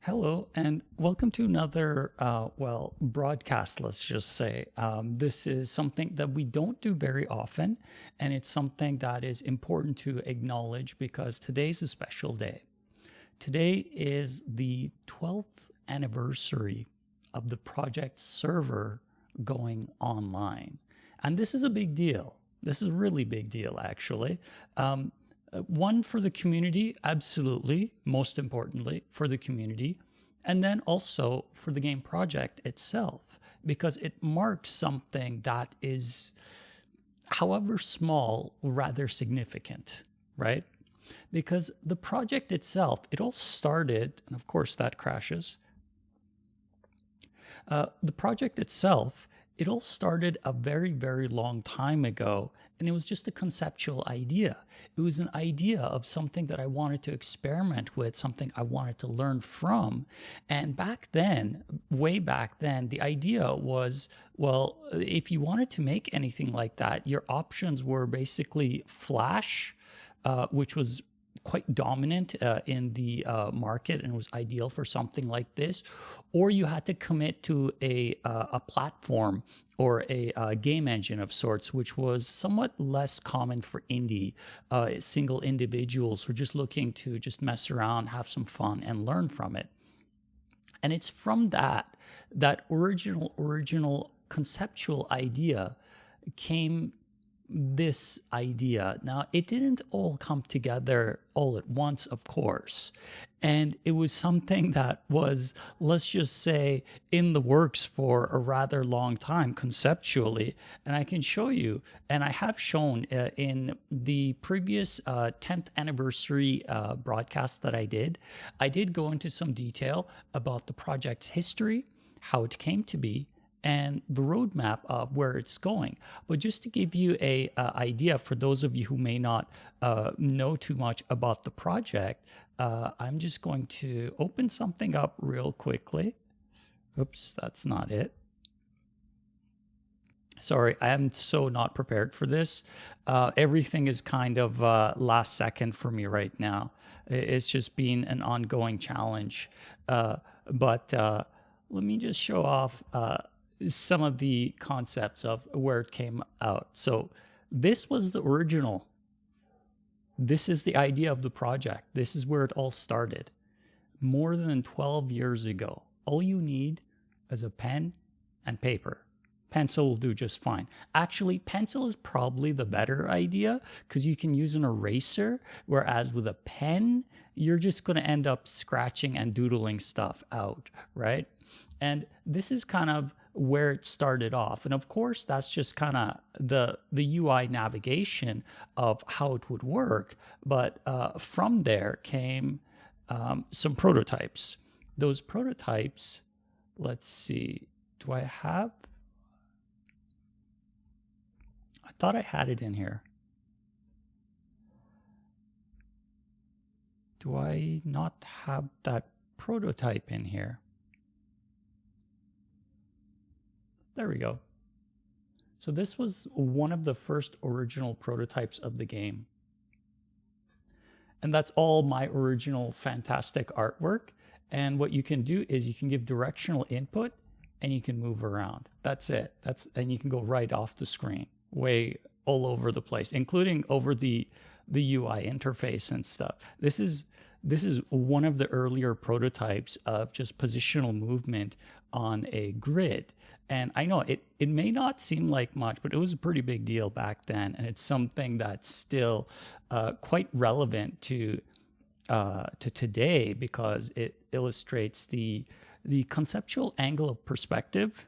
Hello, and welcome to another, broadcast, let's just say. This is something that we don't do very often, and it's something that is important to acknowledge because today's a special day. Today is the 12th anniversary of the project server going online. And this is a big deal. This is a really big deal, actually. One, for the community, absolutely, most importantly, for the community. And then also for the game project itself, because it marks something that is, however small, rather significant, right? Because the project itself, it all started, and of course that crashes. The project itself, it all started a very, very long time ago, and it was just a conceptual idea. It was an idea of something that I wanted to experiment with, something I wanted to learn from. And back then, way back then, the idea was, well, if you wanted to make anything like that, your options were basically Flash, which was quite dominant in the market and was ideal for something like this, or you had to commit to a platform or a game engine of sorts, which was somewhat less common for indie single individuals who are just looking to just mess around, have some fun, and learn from it. And it's from that original conceptual idea came this idea. Now, it didn't all come together all at once, of course. And it was something that was, let's just say, in the works for a rather long time conceptually. And I can show you, and I have shown in the previous 10th anniversary broadcast that I did go into some detail about the project's history, how it came to be, and the roadmap of where it's going. But just to give you a idea for those of you who may not know too much about the project, I'm just going to open something up real quickly. Oops, that's not it. Sorry, I am so not prepared for this. Everything is kind of last second for me right now. It's just been an ongoing challenge. But let me just show off some of the concepts of where it came out. So this was the original. This is the idea of the project. This is where it all started. More than 12 years ago. All you need is a pen and paper. Pencil will do just fine. Actually, pencil is probably the better idea because you can use an eraser, whereas with a pen, you're just going to end up scratching and doodling stuff out, right? And this is kind of where it started off. And of course, that's just kind of the UI navigation of how it would work. But from there came some prototypes. Those prototypes, let's see, do I have? I thought I had it in here. Do I not have that prototype in here? There we go. So this was one of the first original prototypes of the game. And that's all my original fantastic artwork. And what you can do is you can give directional input and you can move around. That's it. And you can go right off the screen, way all over the place, including over the UI interface and stuff. This is one of the earlier prototypes of just positional movement on a grid. And I know it may not seem like much, but it was a pretty big deal back then. And it's something that's still quite relevant to today because it illustrates the conceptual angle of perspective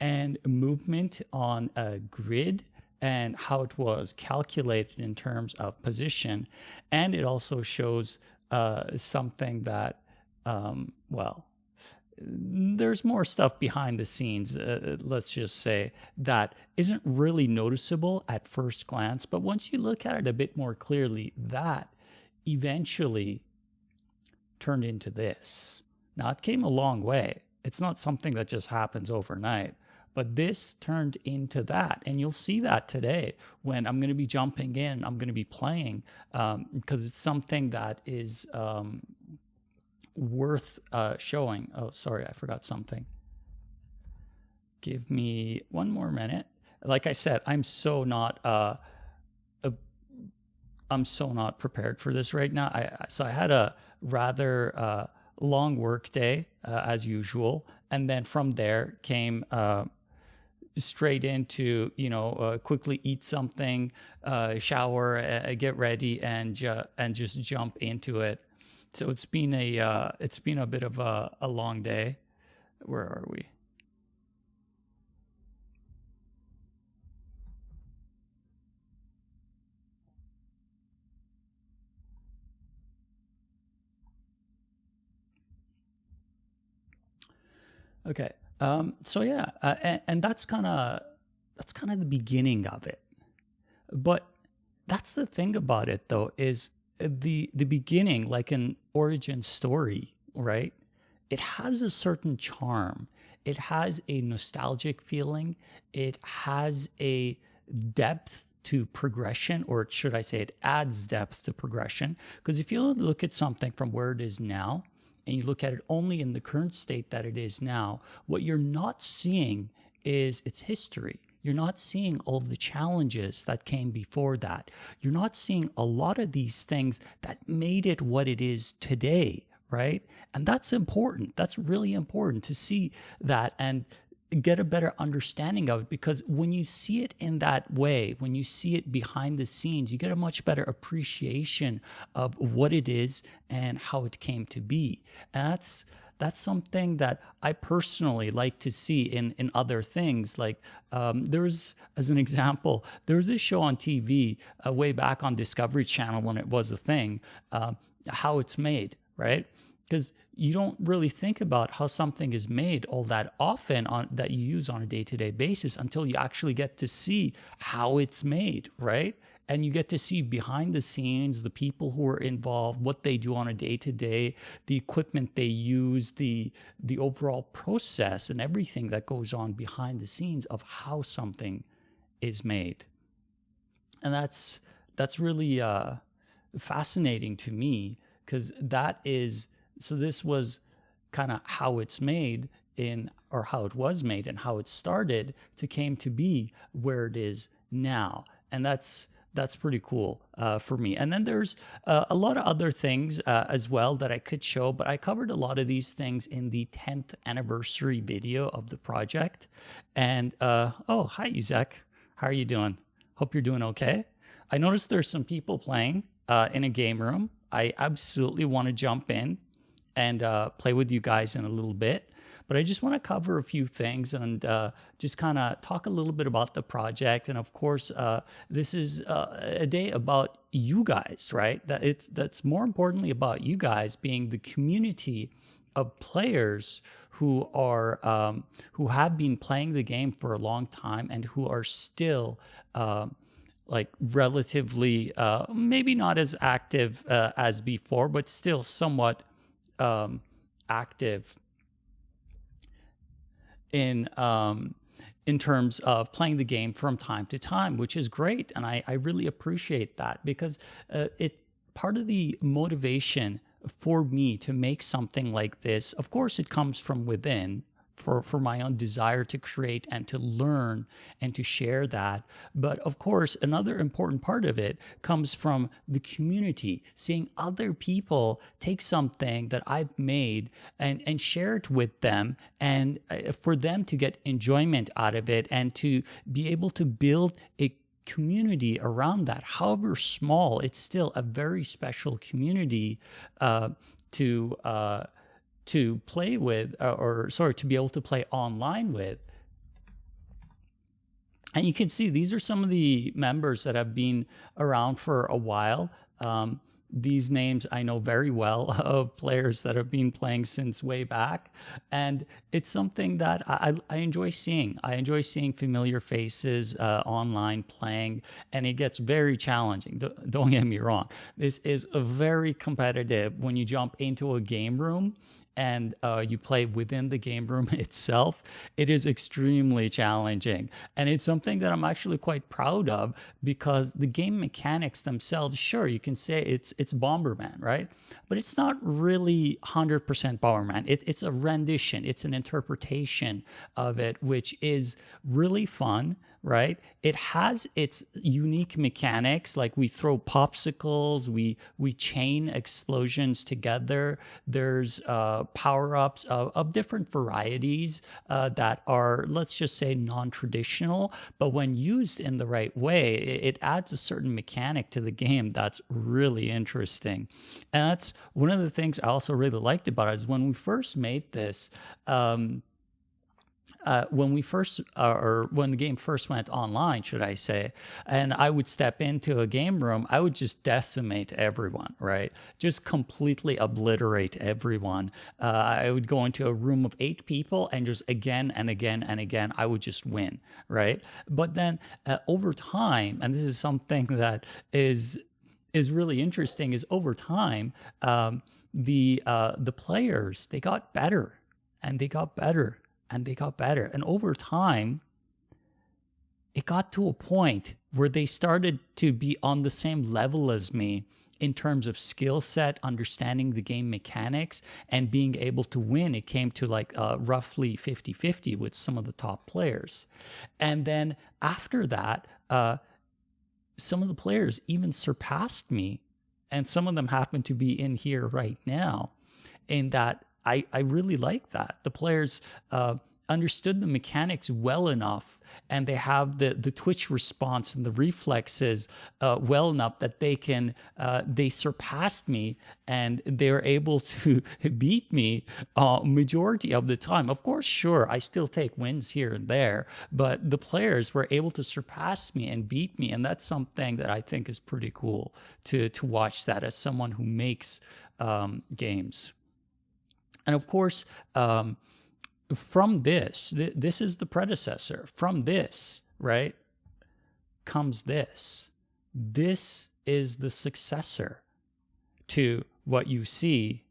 and movement on a grid and how it was calculated in terms of position. And it also shows something that, there's more stuff behind the scenes, let's just say, that isn't really noticeable at first glance. But once you look at it a bit more clearly, that eventually turned into this. Now, it came a long way. It's not something that just happens overnight. But this turned into that. And you'll see that today when I'm going to be jumping in, I'm going to be playing, because it's something that is worth showing. Oh, sorry, I forgot something. Give me one more minute. Like I said, I'm so not prepared for this right now. So I had a rather long work day as usual, and then from there came straight into quickly eat something, shower, get ready, and just jump into it. So it's been a bit of a long day. Where are we? Okay. So yeah, and that's kind of the beginning of it. But that's the thing about it, though, is the beginning, like an origin story, right? It has a certain charm. It has a nostalgic feeling. It has a depth to progression, or should I say, it adds depth to progression. Because if you look at something from where it is now, and you look at it only in the current state that it is now, what you're not seeing is its history. You're not seeing all of the challenges that came before that. You're not seeing a lot of these things that made it what it is today, right? And that's important. That's really important to see that and get a better understanding of it, because when you see it in that way, when you see it behind the scenes, you get a much better appreciation of what it is and how it came to be. And that's something that I personally like to see in other things. Like there's, as an example, there was this show on TV way back on Discovery Channel when it was a thing, How It's Made, right? Because you don't really think about how something is made all that often that you use on a day-to-day basis until you actually get to see how it's made, right? And you get to see behind the scenes, the people who are involved, what they do on a day-to-day, the equipment they use, the overall process and everything that goes on behind the scenes of how something is made. And that's really fascinating to me, because this was kind of how it's made or how it was made and how it started to came to be where it is now. And that's pretty cool for me. And then there's a lot of other things as well that I could show, but I covered a lot of these things in the 10th anniversary video of the project. And oh, hi, Izek. How are you doing? Hope you're doing okay. I noticed there's some people playing in a game room. I absolutely want to jump in and play with you guys in a little bit. But I just want to cover a few things and just kind of talk a little bit about the project. And of course, this is a day about you guys, right? That's more importantly about you guys being the community of players who have been playing the game for a long time and who are still like relatively maybe not as active as before, but still somewhat active in terms of playing the game from time to time, which is great. And I really appreciate that, because part of the motivation for me to make something like this, of course, it comes from within, for my own desire to create and to learn and to share that. But of course, another important part of it comes from the community, seeing other people take something that I've made and share it with them, and for them to get enjoyment out of it and to be able to build a community around that. However small, it's still a very special community to play with, to be able to play online with. And you can see these are some of the members that have been around for a while. These names I know very well of players that have been playing since way back. And it's something that I enjoy seeing. I enjoy seeing familiar faces online playing, and it gets very challenging. Don't get me wrong. This is a very competitive when you jump into a game room. and you play within the game room itself, it is extremely challenging. And it's something that I'm actually quite proud of, because the game mechanics themselves, sure, you can say it's Bomberman, right? But it's not really 100% Bomberman. It's a rendition, it's an interpretation of it, which is really fun, right? It has its unique mechanics, like we throw popsicles, we chain explosions together. There's power-ups of different varieties that are, let's just say, non-traditional, but when used in the right way, it adds a certain mechanic to the game that's really interesting. And that's one of the things I also really liked about it, is when we first made this, when the game first went online, should I say, and I would step into a game room, I would just decimate everyone, right? Just completely obliterate everyone. I would go into a room of 8 people and just again and again and again, I would just win, right? But then over time, and this is something that is really interesting, is over time, the players, they got better and they got better and they got better. And over time, it got to a point where they started to be on the same level as me in terms of skill set, understanding the game mechanics, and being able to win. It came to like roughly 50-50 with some of the top players. And then after that, some of the players even surpassed me. And some of them happen to be in here right now, in that I really like that. The players understood the mechanics well enough, and they have the twitch response and the reflexes well enough that they surpassed me, and they're able to beat me majority of the time. Of course, sure, I still take wins here and there, but the players were able to surpass me and beat me, and that's something that I think is pretty cool to watch that as someone who makes games. And of course, from this is the predecessor. From this, right, comes this. This is the successor to what you see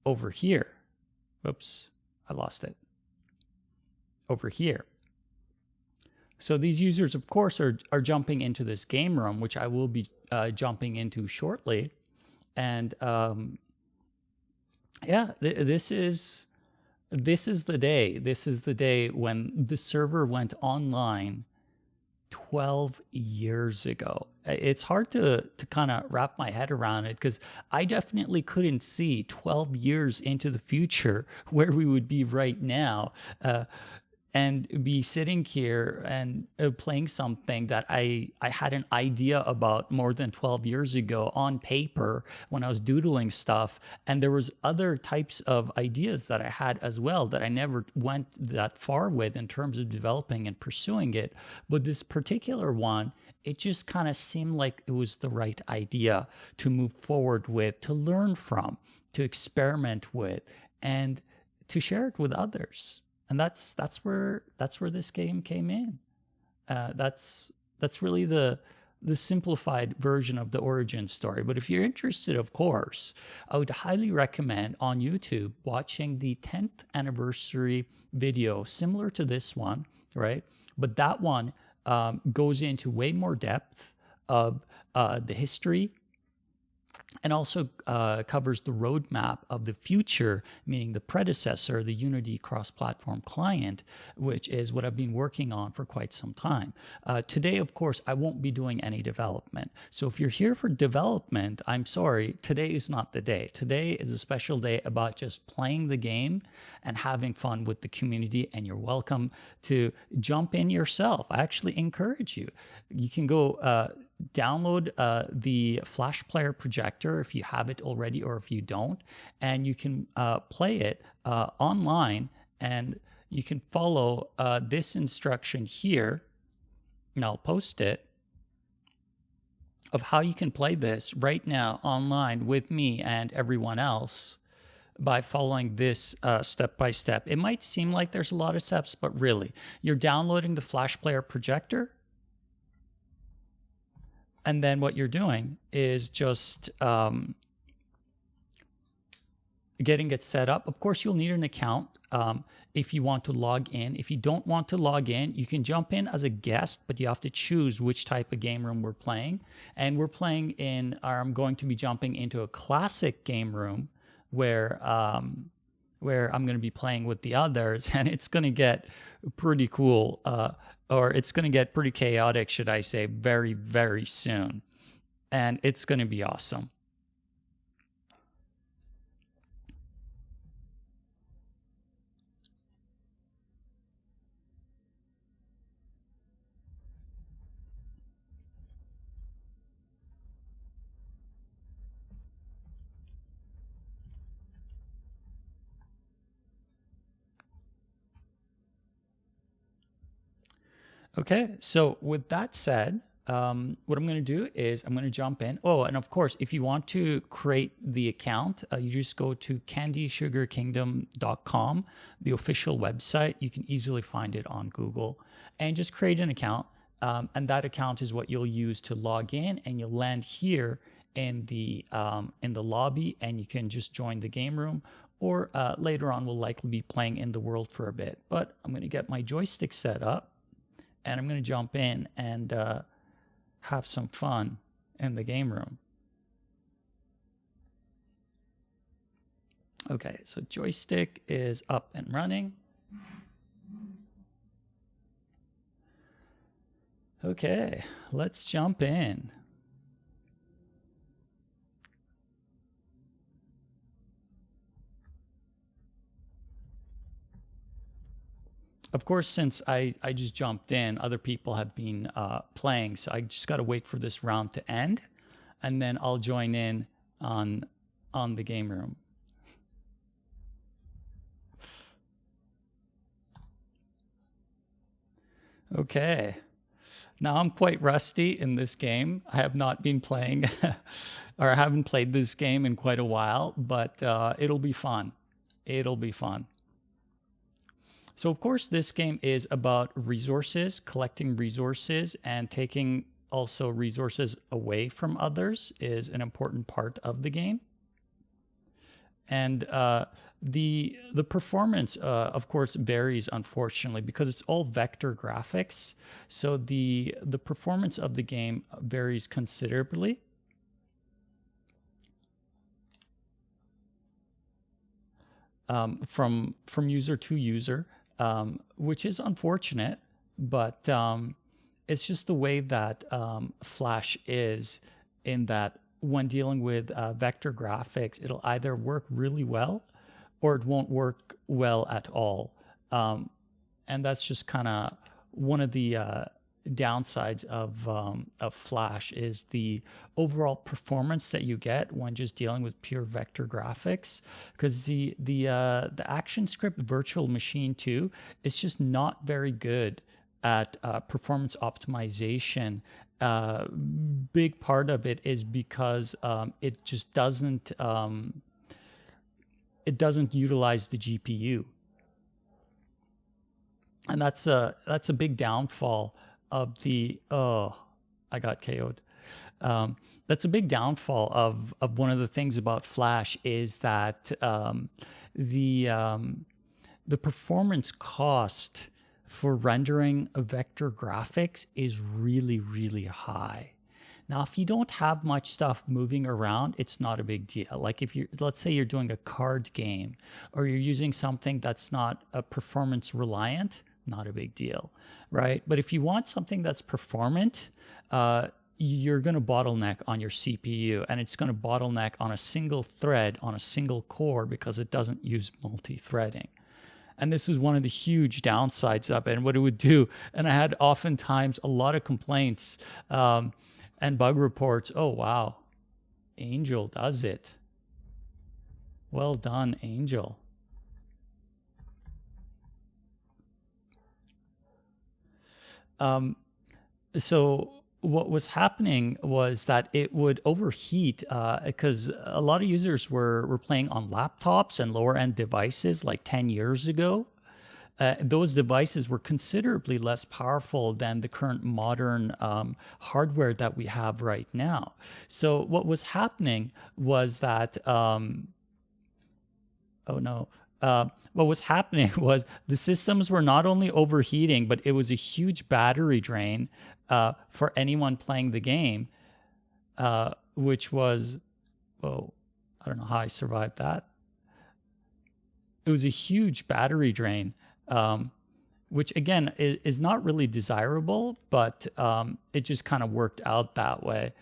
over here. Oops, I lost it. Over here. So these users, of course, are jumping into this game room, which I will be jumping into shortly. And yeah, this is the day. This is the day when the server went online 12 years ago. It's hard to kind of wrap my head around it, because I definitely couldn't see 12 years into the future where we would be right now. And be sitting here and playing something that I had an idea about more than 12 years ago on paper when I was doodling stuff. And there was other types of ideas that I had as well that I never went that far with in terms of developing and pursuing it. But this particular one, it just kind of seemed like it was the right idea to move forward with, to learn from, to experiment with, and to share it with others. And that's where this game came in. That's really the simplified version of the origin story. But if you're interested, of course, I would highly recommend on YouTube watching the 10th anniversary video, similar to this one, right? But that one goes into way more depth of the history, and also covers the roadmap of the future, meaning the predecessor, the Unity cross-platform client, which is what I've been working on for quite some time. Today, of course, I won't be doing any development. So if you're here for development, I'm sorry, today is not the day. Today is a special day about just playing the game and having fun with the community, and you're welcome to jump in yourself. I actually encourage you. You can go download the Flash Player Projector if you have it already, or if you don't, and you can play it online, and you can follow this instruction here, and I'll post it, of how you can play this right now online with me and everyone else by following this step by step. It might seem like there's a lot of steps, but really, you're downloading the Flash Player Projector. And then what you're doing is just getting it set up. Of course, you'll need an account if you want to log in. If you don't want to log in, you can jump in as a guest, but you have to choose which type of game room we're playing. And we're playing in, or I'm going to be jumping into a classic game room where I'm going to be playing with the others, and it's going to get pretty cool, or it's going to get pretty chaotic, should I say, very, very soon. And it's going to be awesome. Okay, so with that said, what I'm going to do is I'm going to jump in. Oh, and of course, if you want to create the account, you just go to candysugarkingdom.com, the official website. You can easily find it on Google, and just create an account. And that account is what you'll use to log in, and you'll land here in the lobby, and you can just join the game room. Or later on, we'll likely be playing in the world for a bit. But I'm going to get my joystick set up, and I'm going to jump in and have some fun in the game room. Okay, so joystick is up and running. Okay, let's jump in. Of course, since I just jumped in, other people have been playing, so I just got to wait for this round to end, and then I'll join in on the game room. Okay. Now I'm quite rusty in this game. I have not been playing, or I haven't played this game in quite a while, but it'll be fun. It'll be fun. So of course, this game is about resources, collecting resources, and taking also resources away from others is an important part of the game. And the performance, of course, varies, unfortunately, because it's all vector graphics. So the performance of the game varies considerably. From user to user. Which is unfortunate, but it's just the way that Flash is, in that when dealing with vector graphics, it'll either work really well or it won't work well at all. And that's just kind of one of the downsides of Flash, is the overall performance that you get when just dealing with pure vector graphics, because the ActionScript Virtual Machine 2 is just not very good at performance optimization. Big part of it is because it just doesn't utilize the GPU, and that's a big downfall of the, oh, I got KO'd. That's a big downfall of one of the things about Flash, is that the performance cost for rendering vector graphics is really, really high. Now, if you don't have much stuff moving around, it's not a big deal. Like if let's say you're doing a card game, or you're using something that's not performance reliant, not a big deal, right? But if you want something that's performant, you're going to bottleneck on your CPU, and it's going to bottleneck on a single thread on a single core, because it doesn't use multi-threading. And this was one of the huge downsides of it, and what it would do. And I had oftentimes a lot of complaints and bug reports. Oh, wow. Angel does it. Well done, Angel. So what was happening was that it would overheat, because a lot of users were playing on laptops and lower end devices like 10 years ago. Those devices were considerably less powerful than the current modern hardware that we have right now. So what was happening was that Oh no. What was happening was the systems were not only overheating, but it was a huge battery drain for anyone playing the game, which was, oh, I don't know how I survived that. It was a huge battery drain, which again is not really desirable, but it just kind of worked out that way.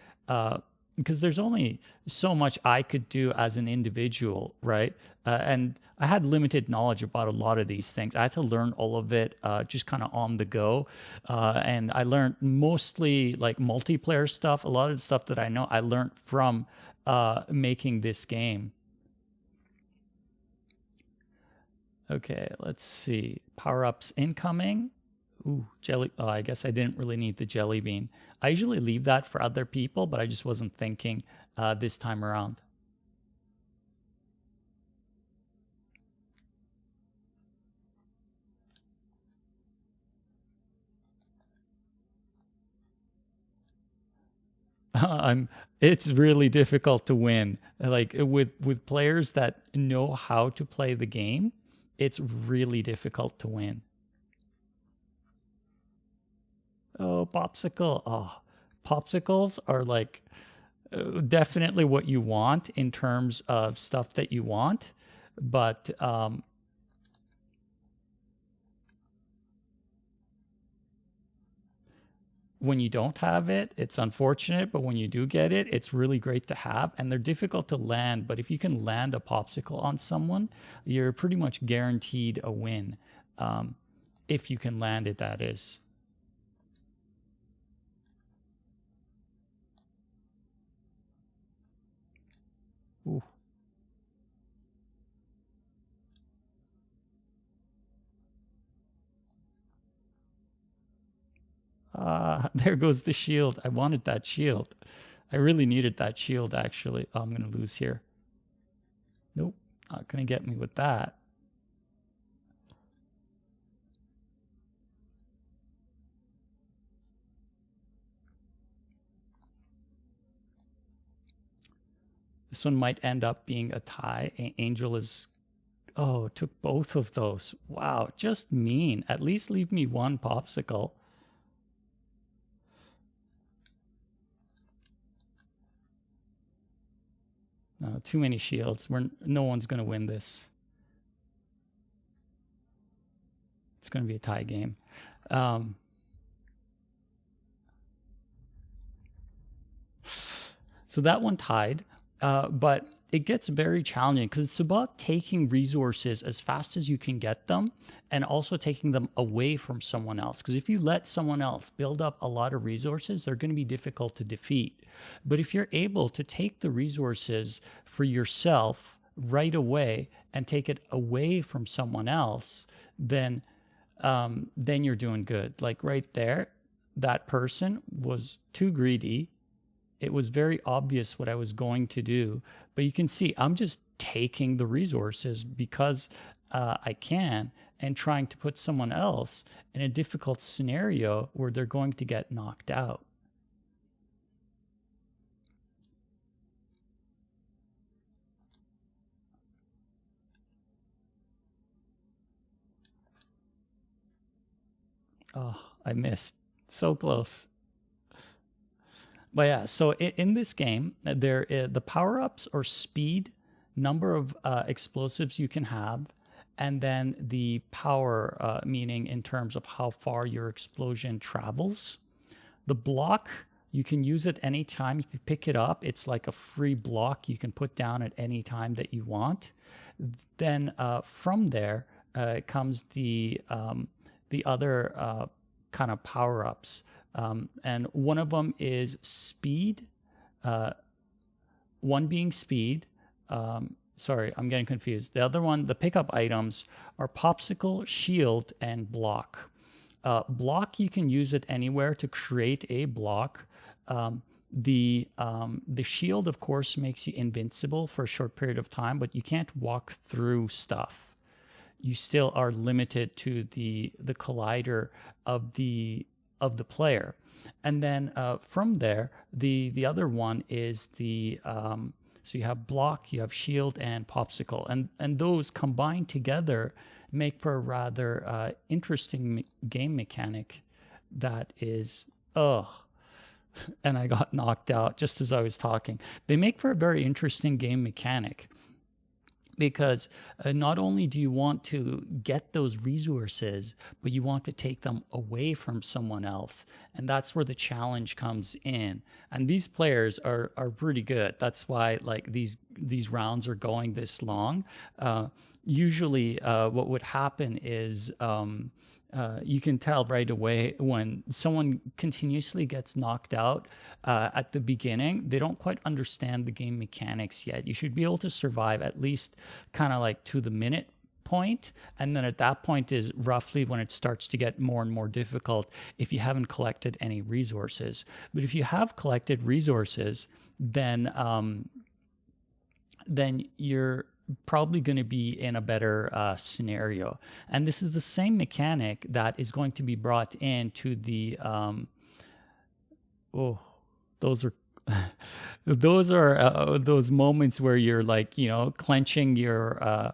Because there's only so much I could do as an individual, right? And I had limited knowledge about a lot of these things. I had to learn all of it just kind of on the go. And I learned mostly like multiplayer stuff. A lot of the stuff that I know, I learned from making this game. Okay, let's see. Power-ups incoming. Ooh, jelly. Oh, I guess I didn't really need the jelly bean. I usually leave that for other people, but I just wasn't thinking this time around. It's really difficult to win. Like with players that know how to play the game, it's really difficult to win. Oh, popsicle. Oh, popsicles are like definitely what you want in terms of stuff that you want, but when you don't have it, it's unfortunate, but when you do get it, it's really great to have. And they're difficult to land, but if you can land a popsicle on someone, you're pretty much guaranteed a win. If you can land it, that is. Ooh. There goes the shield. I wanted that shield. I really needed that shield, actually. Oh, I'm going to lose here. Nope, not going to get me with that. This one might end up being a tie. Angel is... Oh, took both of those. Wow, just mean. At least leave me one popsicle. Too many shields. No one's going to win this. It's going to be a tie game. So that one tied, but it gets very challenging because it's about taking resources as fast as you can get them and also taking them away from someone else. Because if you let someone else build up a lot of resources, they're going to be difficult to defeat. But if you're able to take the resources for yourself right away and take it away from someone else, then you're doing good. Like right there, that person was too greedy. It was very obvious what I was going to do, but you can see I'm just taking the resources because I can and trying to put someone else in a difficult scenario where they're going to get knocked out. Oh, I missed. So close. But yeah, so in this game, the power-ups are speed, number of explosives you can have, and then the power, meaning in terms of how far your explosion travels. The block, you can use it anytime. If you pick it up, it's like a free block you can put down at any time that you want. Then from there comes the other kind of power-ups. And one of them is speed, one being speed. Sorry, I'm getting confused. The other one, the pickup items, are popsicle, shield, and block. Block, you can use it anywhere to create a block. The shield, of course, makes you invincible for a short period of time, but you can't walk through stuff. You still are limited to the collider of the player. And then from there, the other one is the So you have block, you have shield, and popsicle, and those combined together make for a rather interesting game mechanic that is, oh, and I got knocked out just as I was talking. They make for a very interesting game mechanic because not only do you want to get those resources, but you want to take them away from someone else. And that's where the challenge comes in. And these players are pretty good. That's why like these rounds are going this long. Usually what would happen is you can tell right away when someone continuously gets knocked out at the beginning. They don't quite understand the game mechanics yet. You should be able to survive at least kind of like to the minute point, and then at that point is roughly when it starts to get more and more difficult if you haven't collected any resources. But if you have collected resources, then you're probably going to be in a better scenario. And this is the same mechanic that is going to be brought into the those are those moments where you're like, you know, clenching your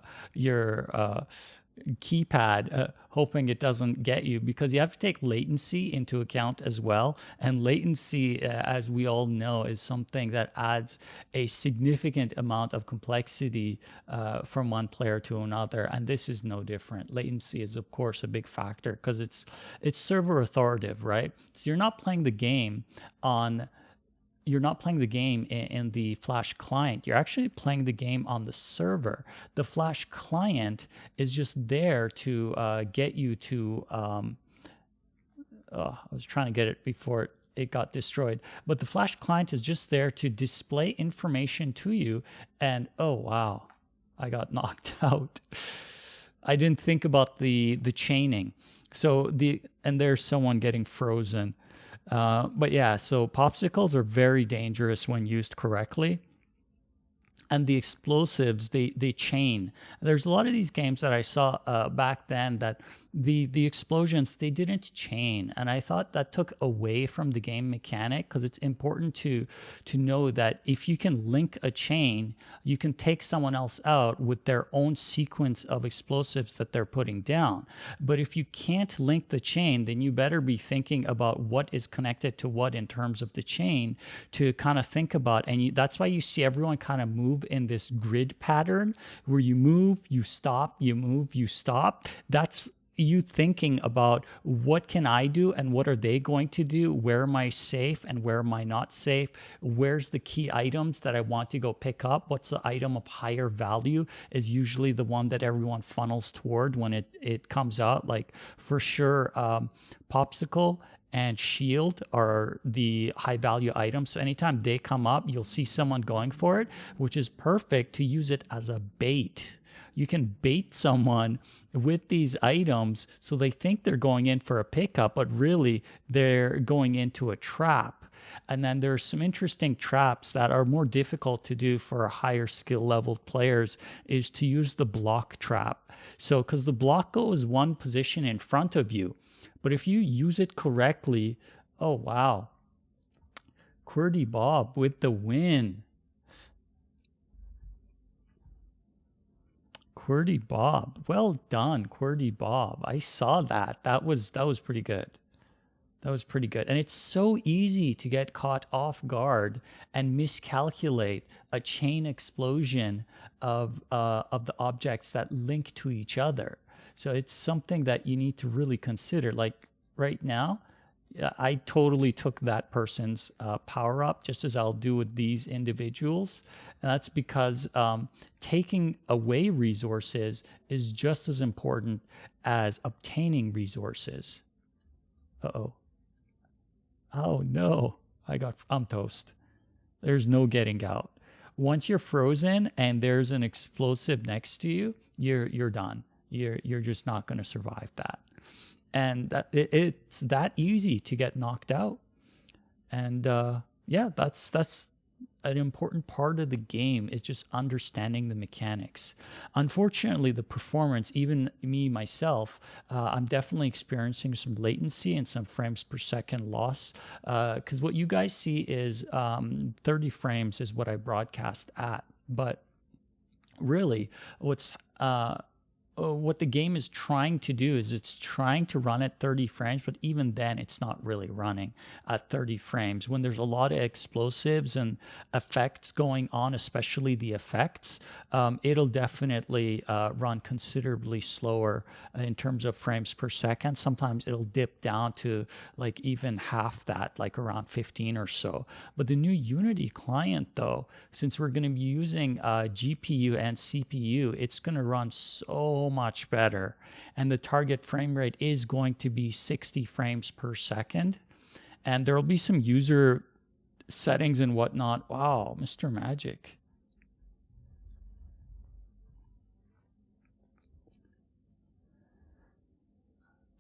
keypad, hoping it doesn't get you, because you have to take latency into account as well. And latency, as we all know, is something that adds a significant amount of complexity from one player to another. And this is no different. Latency is, of course, a big factor because it's server authoritative, right? So you're not playing the game in the Flash client. You're actually playing the game on the server. The Flash client is just there to get you to, I was trying to get it before it got destroyed. But the Flash client is just there to display information to you. And oh, wow, I got knocked out. I didn't think about the chaining. So and there's someone getting frozen. But yeah, so popsicles are very dangerous when used correctly. And the explosives, they chain. There's a lot of these games that I saw back then that the explosions, they didn't chain. And I thought that took away from the game mechanic, because it's important to know that if you can link a chain, you can take someone else out with their own sequence of explosives that they're putting down. But if you can't link the chain, then you better be thinking about what is connected to what in terms of the chain to kind of think about. And that's why you see everyone kind of move in this grid pattern where you move, you stop, you move, you stop. That's you thinking about what can I do and what are they going to do? Where am I safe and where am I not safe? Where's the key items that I want to go pick up? What's the item of higher value is usually the one that everyone funnels toward when it comes out. Like for sure, popsicle and shield are the high value items. So anytime they come up, you'll see someone going for it, which is perfect to use it as a bait. You can bait someone with these items so they think they're going in for a pickup, but really they're going into a trap. And then there's some interesting traps that are more difficult to do for higher skill level players is to use the block trap. So because the block goes one position in front of you, but if you use it correctly, oh wow, QWERTY Bob with the win. QWERTY Bob. Well done, QWERTY Bob. I saw that. That was pretty good. That was pretty good. And it's so easy to get caught off guard and miscalculate a chain explosion of the objects that link to each other. So it's something that you need to really consider. Like right now, I totally took that person's power up, just as I'll do with these individuals. And that's because taking away resources is just as important as obtaining resources. Uh-oh. Oh no, I'm toast. There's no getting out. Once you're frozen and there's an explosive next to you, you're done. You're just not going to survive that. And it's that easy to get knocked out. And yeah, that's an important part of the game, is just understanding the mechanics. Unfortunately, the performance, even me myself, I'm definitely experiencing some latency and some frames per second loss, because what you guys see is 30 frames is what I broadcast at. But really, what the game is trying to do is it's trying to run at 30 frames, but even then it's not really running at 30 frames. When there's a lot of explosives and effects going on, especially the effects, it'll definitely run considerably slower in terms of frames per second. Sometimes it'll dip down to like even half that, like around 15 or so. But the new Unity client, though, since we're going to be using GPU and CPU, it's going to run so much better. And the target frame rate is going to be 60 frames per second. And there will be some user settings and whatnot. Wow, Mr. Magic.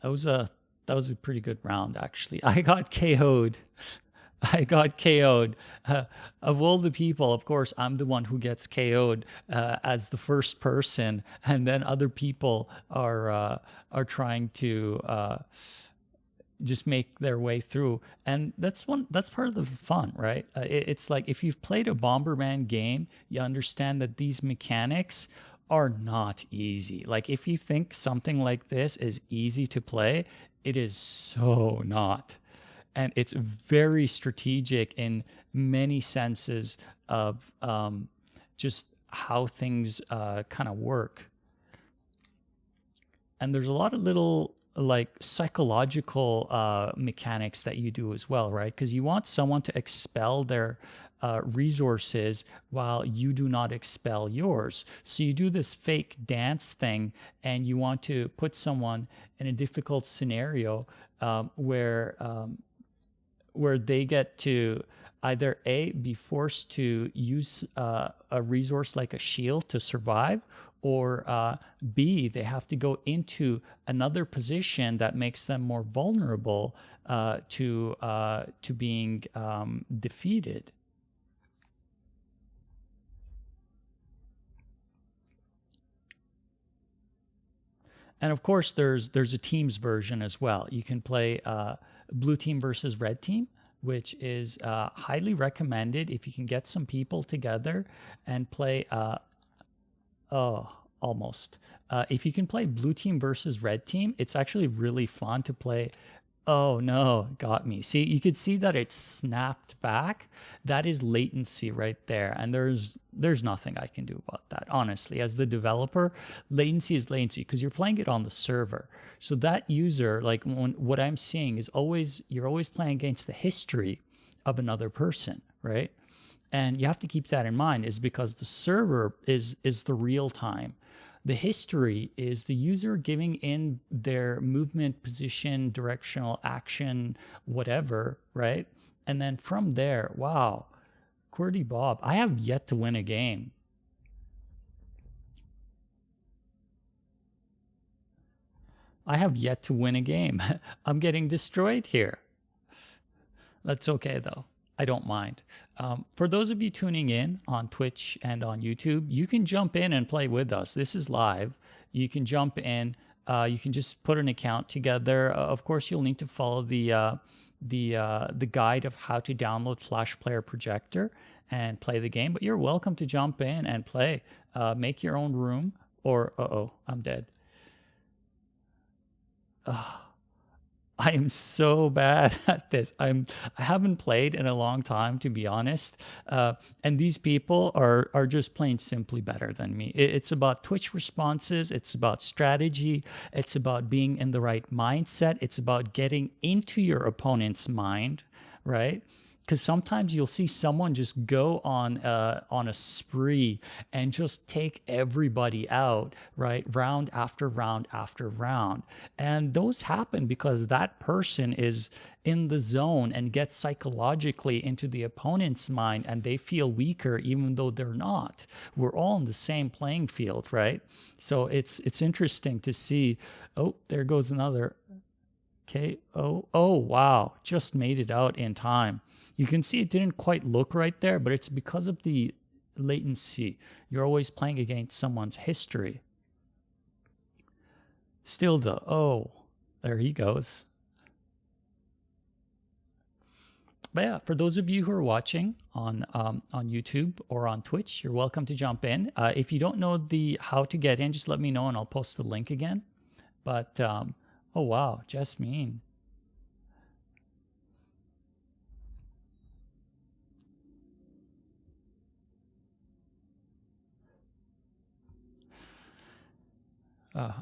That was a pretty good round, actually. I got KO'd. I got KO'd. Of all the people, of course, I'm the one who gets KO'd as the first person, and then other people are trying to just make their way through, and that's part of the fun, right? It's like if you've played a Bomberman game, you understand that these mechanics are not easy. Like if you think something like this is easy to play, it is so not. And it's very strategic in many senses of just how things kind of work. And there's a lot of little like psychological mechanics that you do as well, right? Because you want someone to expel their resources while you do not expel yours. So you do this fake dance thing, and you want to put someone in a difficult scenario where they get to either A, be forced to use a resource like a shield to survive, or B, they have to go into another position that makes them more vulnerable to being defeated. And of course, there's a teams version as well. You can play blue team versus red team, which is highly recommended if you can get some people together and play. Oh, almost. If you can play blue team versus red team, it's actually really fun to play. Oh no, got me. See, you could see that it snapped back. That is latency right there. And there's nothing I can do about that. Honestly, as the developer, latency is latency because you're playing it on the server. So that user, like what I'm seeing is you're always playing against the history of another person, right? And you have to keep that in mind, is because the server is the real time. The history is the user giving in their movement, position, directional action, whatever, right? And then from there, wow, QWERTY Bob, I have yet to win a game. I have yet to win a game. I'm getting destroyed here. That's okay, though. I don't mind. For those of you tuning in on Twitch and on YouTube, you can jump in and play with us. This is live. You can jump in. You can just put an account together. Of course, you'll need to follow the guide of how to download Flash Player Projector and play the game. But you're welcome to jump in and play. Make your own room. Or I'm dead. I am so bad at this. I haven't played in a long time, to be honest. And these people are just plain simply better than me. It's about Twitch responses. It's about strategy. It's about being in the right mindset. It's about getting into your opponent's mind, right? Because sometimes you'll see someone just go on a spree and just take everybody out, right? Round after round after round. And those happen because that person is in the zone and gets psychologically into the opponent's mind, and they feel weaker even though they're not. We're all in the same playing field, right? So it's interesting to see. Oh, there goes another. Okay. Oh, wow. Just made it out in time. You can see it didn't quite look right there, but it's because of the latency. You're always playing against someone's history. Still though, oh, there he goes. But yeah, for those of you who are watching on YouTube or on Twitch, you're welcome to jump in. If you don't know the how to get in, just let me know and I'll post the link again. But oh wow, Jasmine.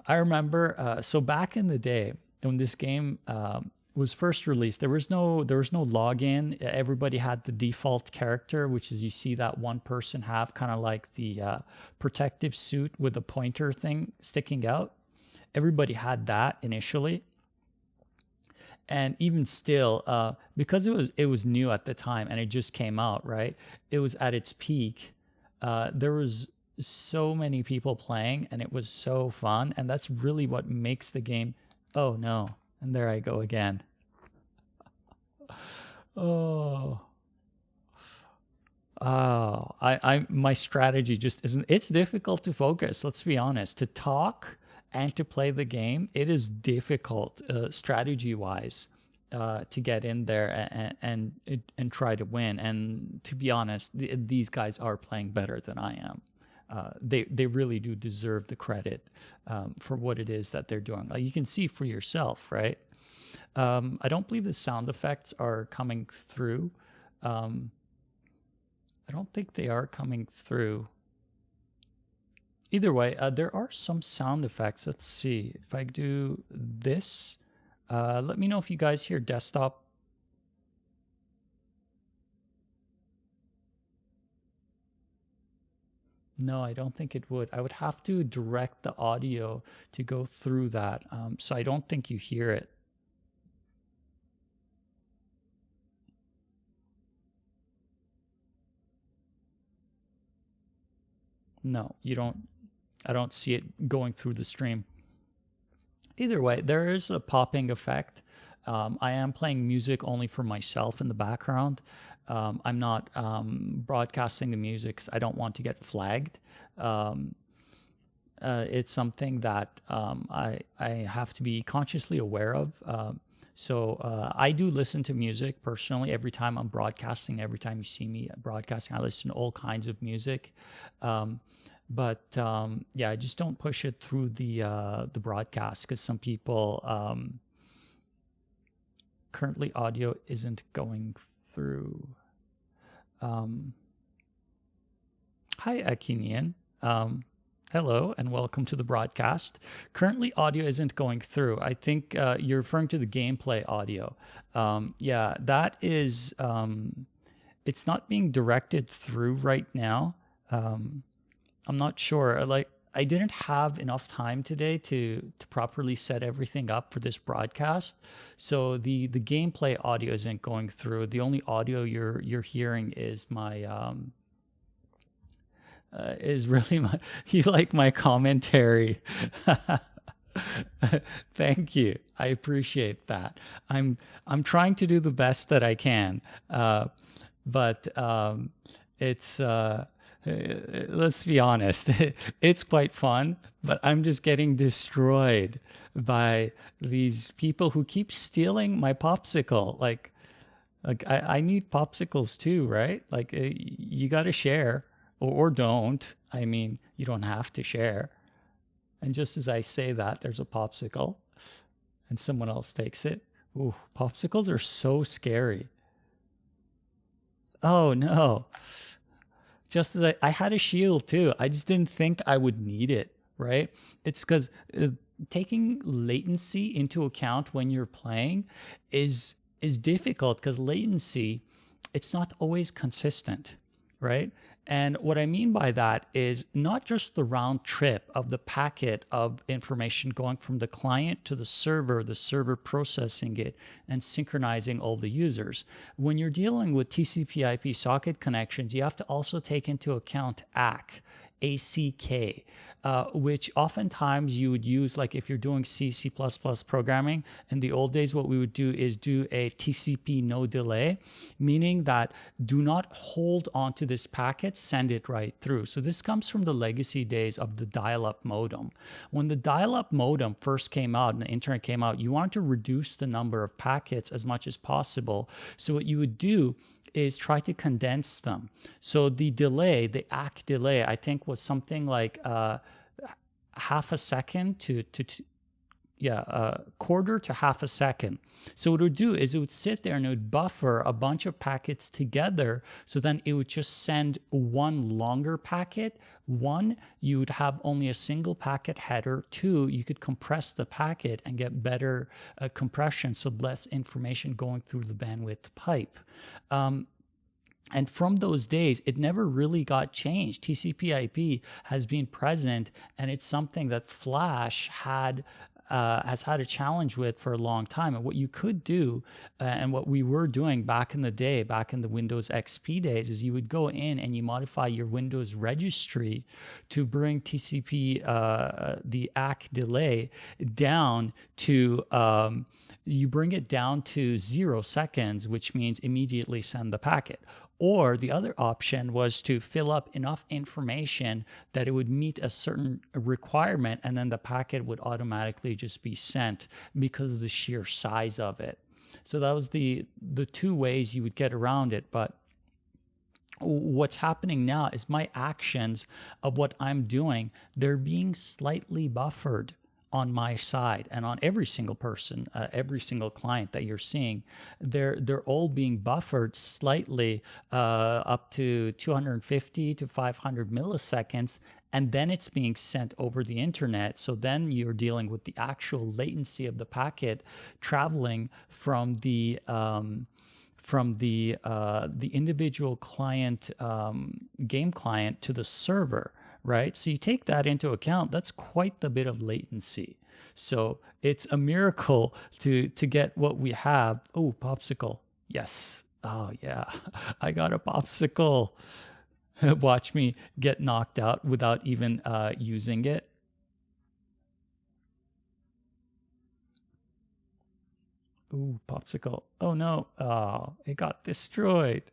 I remember, so back in the day when this game was first released, there was no login. Everybody had the default character, which is you see that one person have kind of like the protective suit with a pointer thing sticking out. Everybody had that initially, and even still, because it was new at the time and it just came out, right? It was at its peak. There was so many people playing and it was so fun, and that's really what makes the game. Oh no, and there I go again. Oh, my strategy just isn't. It's difficult to focus. Let's be honest. To talk and to play the game, it is difficult strategy wise to get in there and try to win. And to be honest, these guys are playing better than I am. They really do deserve the credit for what it is that they're doing. Like you can see for yourself, right? I don't believe the sound effects are coming through. I don't think they are coming through. Either way, there are some sound effects. Let's see. If I do this, let me know if you guys hear desktop. No, I don't think it would. I would have to direct the audio to go through that. So I don't think you hear it. No, you don't. I don't see it going through the stream. Either way, there is a popping effect. I am playing music only for myself in the background. I'm not broadcasting the music because I don't want to get flagged. It's something that I have to be consciously aware of. So I do listen to music personally every time I'm broadcasting. Every time you see me broadcasting, I listen to all kinds of music. But yeah, I just don't push it through the broadcast because some people currently audio isn't going through. Hi, Akinian. Hello and welcome to the broadcast. Currently, audio isn't going through. I think you're referring to the gameplay audio. Yeah, that is. It's not being directed through right now. I'm not sure. Like, I didn't have enough time today to properly set everything up for this broadcast, so the gameplay audio isn't going through. The only audio you're hearing is my is really my you like my commentary. Thank you. I appreciate that. I'm trying to do the best that I can, but it's. Let's be honest, it's quite fun, but I'm just getting destroyed by these people who keep stealing my popsicle. Like I need popsicles too, right? Like you got to share or don't. I mean, you don't have to share. And just as I say that, there's a popsicle and someone else takes it. Ooh, popsicles are so scary. Oh no. Just as I had a shield too. I just didn't think I would need it, right? It's because taking latency into account when you're playing is difficult because latency, it's not always consistent, right? And what I mean by that is not just the round trip of the packet of information going from the client to the server processing it and synchronizing all the users. When you're dealing with TCP/IP socket connections, you have to also take into account ACK. ACK, which oftentimes you would use, like if you're doing C programming. In the old days, what we would do is do a TCP no delay, meaning that do not hold onto this packet, send it right through. So this comes from the legacy days of the dial-up modem. When the dial-up modem first came out and the internet came out, you wanted to reduce the number of packets as much as possible. So what you would do is try to condense them. So the delay, the ACK delay, I think was something like half a second to quarter to half a second. So what it would do is it would sit there and it would buffer a bunch of packets together. So then it would just send one longer packet. One, you would have only a single packet header. Two, you could compress the packet and get better compression, so less information going through the bandwidth pipe. And from those days, it never really got changed. TCP/IP has been present, and it's something that Flash has had a challenge with for a long time. And what you could do, and what we were doing back in the day, back in the Windows XP days, is you would go in and you modify your Windows registry to bring TCP, the ACK delay, down to you bring it down to 0 seconds, which means immediately send the packet. Or the other option was to fill up enough information that it would meet a certain requirement, and then the packet would automatically just be sent because of the sheer size of it. So that was the two ways you would get around it. But what's happening now is my actions of what I'm doing, they're being slightly buffered on my side and on every single person, every single client that you're seeing. They're all being buffered slightly, up to 250 to 500 milliseconds, and then it's being sent over the internet. So then you're dealing with the actual latency of the packet traveling from the individual client, game client, to the server. Right? So you take that into account, that's quite the bit of latency. So it's a miracle to get what we have. Oh, popsicle. Yes. Oh, yeah. I got a popsicle. Watch me get knocked out without even using it. Ooh, popsicle. Oh, no. Oh, it got destroyed.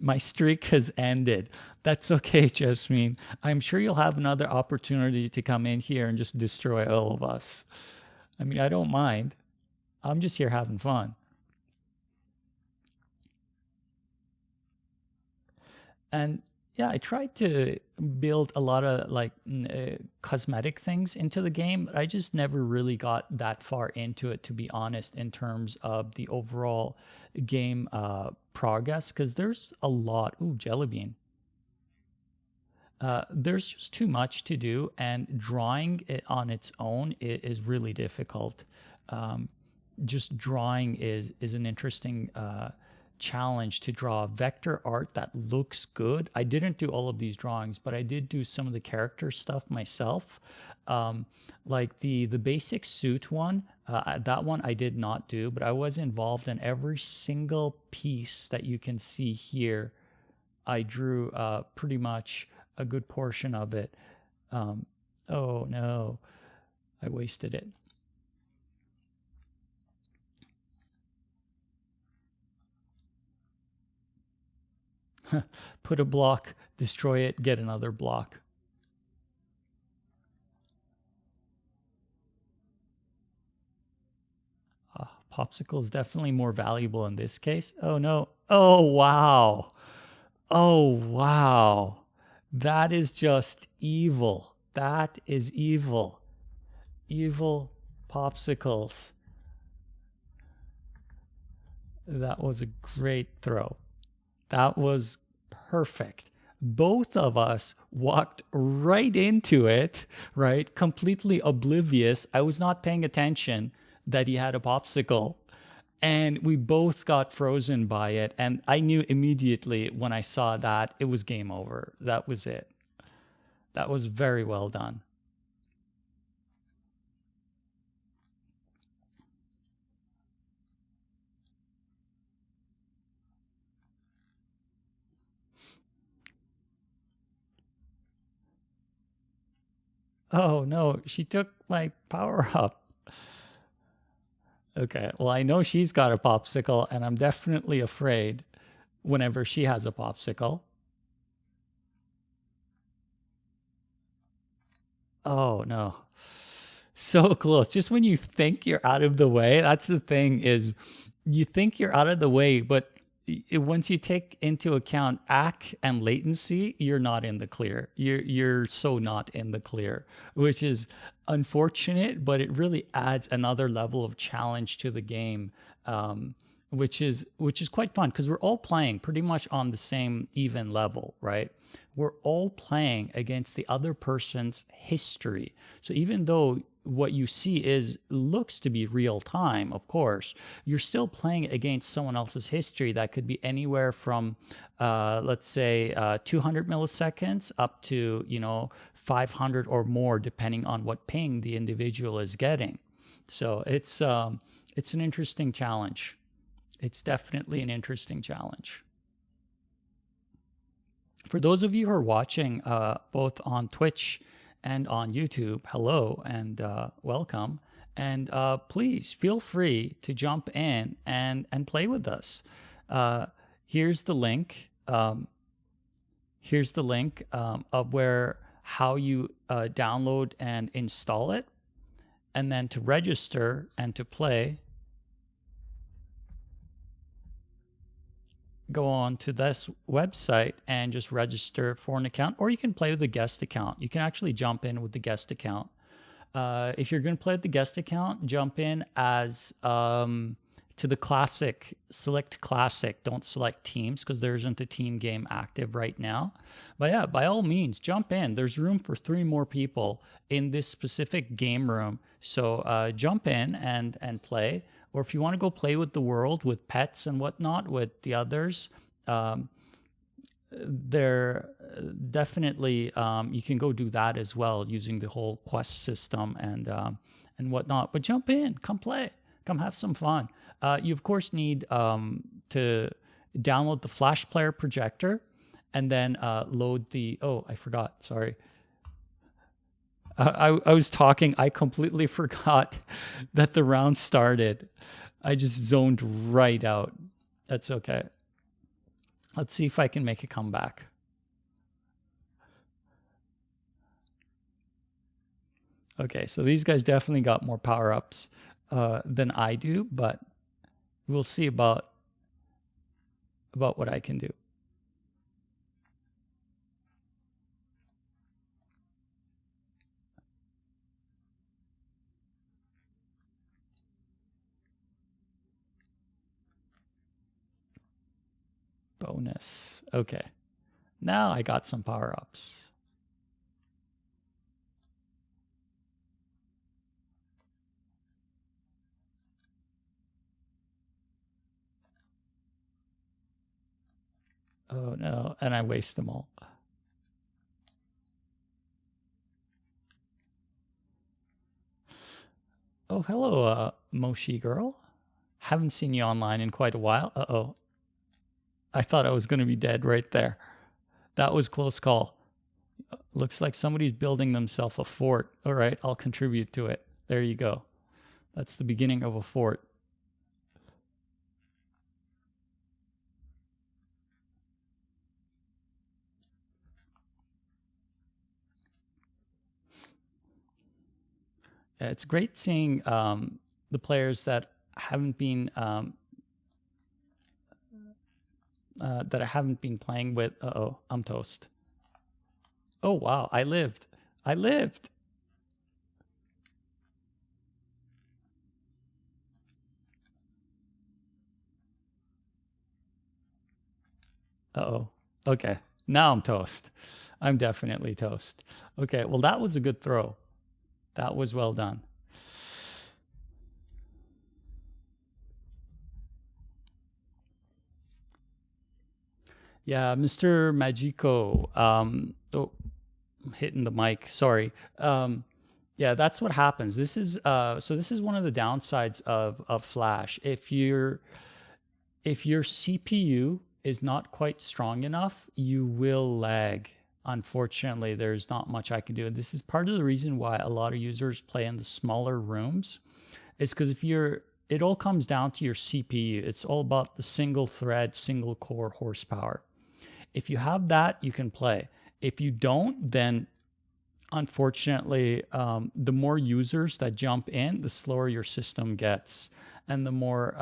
My streak has ended. That's okay, Jasmine. I'm sure you'll have another opportunity to come in here and just destroy all of us. I mean, I don't mind. I'm just here having fun. And yeah, I tried to build a lot of like cosmetic things into the game, but I just never really got that far into it, to be honest, in terms of the overall game progress, because there's a lot. Ooh, jelly bean. There's just too much to do, and drawing it on its own is really difficult. Just drawing is an interesting challenge to draw vector art that looks good. I didn't do all of these drawings, but I did do some of the character stuff myself. Like the basic suit one, that one I did not do, but I was involved in every single piece that you can see here. I drew pretty much a good portion of it. Oh no, I wasted it. Put a block, destroy it, get another block. Popsicle is definitely more valuable in this case. Oh no. Oh wow. Oh wow. That is just evil. That is evil. Evil popsicles. That was a great throw. That was perfect. Both of us walked right into it, right? Completely oblivious. I was not paying attention that he had a popsicle. And we both got frozen by it. And I knew immediately when I saw that it was game over. That was it. That was very well done. Oh no, she took my power up. Okay, well, I know she's got a popsicle, and I'm definitely afraid whenever she has a popsicle. Oh no. So close. Just when you think you're out of the way, that's the thing is you think you're out of the way, but once you take into account AC and latency, you're not in the clear. You're so not in the clear, which is unfortunate, but it really adds another level of challenge to the game, which is quite fun because we're all playing pretty much on the same even level, right? We're all playing against the other person's history. So even though what you see is looks to be real time, of course, you're still playing against someone else's history that could be anywhere from, let's say, 200 milliseconds up to 500 or more, depending on what ping the individual is getting. So it's an interesting challenge. It's definitely an interesting challenge. For those of you who are watching both on Twitch and on YouTube, hello and welcome. And please feel free to jump in and play with us. Here's the link. Here's the link of where how you download and install it. And then to register and to play, go on to this website and just register for an account, or you can play with the guest account. You can actually jump in with the guest account. If you're going to play with the guest account, jump in as to the classic, select classic, don't select teams because there isn't a team game active right now. But yeah, by all means, jump in. There's room for 3 more people in this specific game room. So jump in and play. Or if you want to go play with the world, with pets and whatnot, with the others, there definitely you can go do that as well using the whole quest system and whatnot. But jump in, come play, come have some fun. You of course need to download the Flash Player projector and then load the. Oh, I forgot. Sorry. I was talking. I completely forgot that the round started. I just zoned right out. That's okay. Let's see if I can make a comeback. Okay, so these guys definitely got more power-ups than I do, but we'll see about what I can do. Bonus. Okay. Now I got some power-ups. Oh no, and I waste them all. Oh, hello, Moshi girl. Haven't seen you online in quite a while. Uh-oh. I thought I was going to be dead right there. That was close call. Looks like somebody's building themselves a fort. All right, I'll contribute to it. There you go. That's the beginning of a fort. Yeah, it's great seeing the players that haven't been playing with. Uh-oh, I'm toast. Oh wow, I lived. I lived. Uh-oh. Okay. Now I'm toast. I'm definitely toast. Okay, well that was a good throw. That was well done. Yeah, Mr. Magico. Oh, I'm hitting the mic. Sorry. Yeah, that's what happens. This is so this is one of the downsides of Flash. If your CPU is not quite strong enough, you will lag. Unfortunately, there's not much I can do. And this is part of the reason why a lot of users play in the smaller rooms, is because if you're, it all comes down to your CPU. It's all about the single thread, single core horsepower. If you have that, you can play. If you don't, then unfortunately, the more users that jump in, the slower your system gets, and the more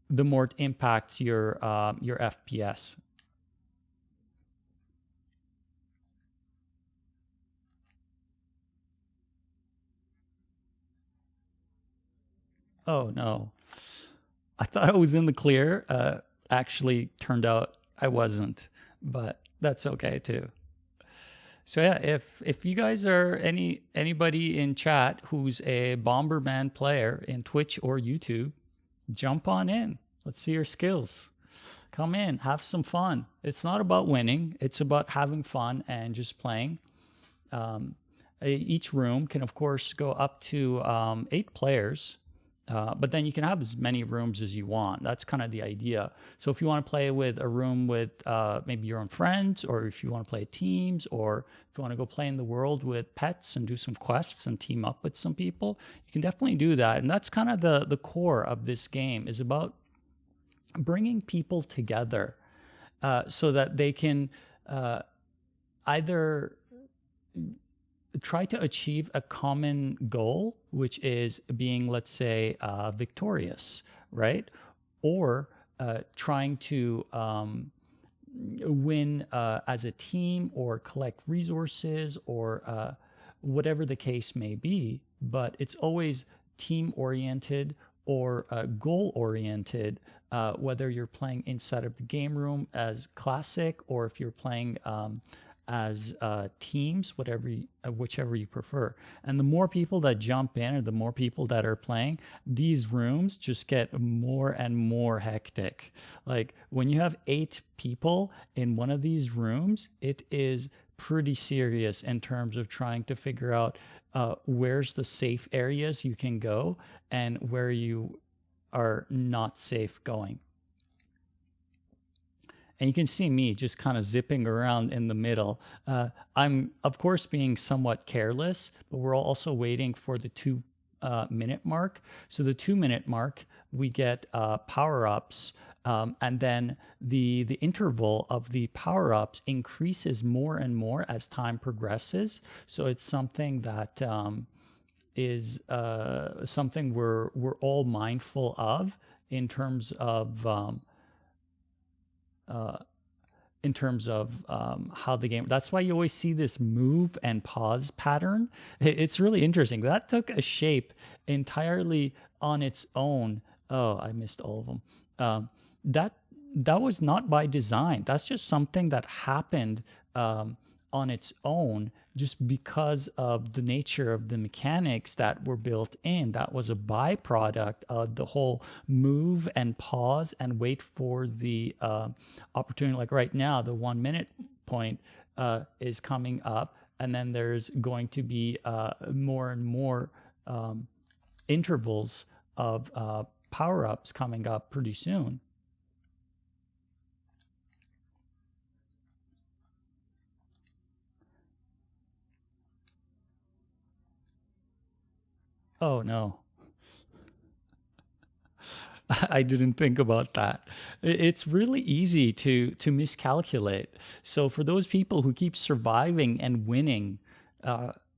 it impacts your FPS. Oh no, I thought I was in the clear. Actually, turned out I wasn't, but that's okay too. So yeah, if you guys are anybody in chat who's a Bomberman player in Twitch or YouTube, jump on in. Let's see your skills. Come in, have some fun. It's not about winning, it's about having fun and just playing. Each room can, of course, go up to 8 players. But then you can have as many rooms as you want. That's kind of the idea. So if you want to play with a room with maybe your own friends, or if you want to play teams, or if you want to go play in the world with pets and do some quests and team up with some people, you can definitely do that. And that's kind of the core of this game, is about bringing people together so that they can either try to achieve a common goal, which is being, let's say, victorious, right? Or trying to win as a team, or collect resources, or whatever the case may be. But it's always team oriented or goal oriented, whether you're playing inside of the game room as classic, or if you're playing as teams, whichever you prefer. And the more people that jump in, or the more people that are playing, these rooms just get more and more hectic. Like when you have 8 people in one of these rooms, it is pretty serious in terms of trying to figure out where's the safe areas you can go and where you are not safe going. And you can see me just kind of zipping around in the middle. I'm, of course, being somewhat careless, but we're also waiting for the 2-minute mark. So the 2-minute mark, we get power-ups, and then the interval of the power-ups increases more and more as time progresses. So it's something that is something we're all mindful of in terms of how the game. That's why you always see this move and pause pattern. It's really interesting. That took a shape entirely on its own. Oh, I missed all of them. That was not by design. That's just something that happened on its own, just because of the nature of the mechanics that were built in. That was a byproduct of the whole move and pause and wait for the opportunity. Like right now, the 1-minute point is coming up, and then there's going to be more and more intervals of power-ups coming up pretty soon. Oh no. I didn't think about that. It's really easy to miscalculate. So for those people who keep surviving and winning,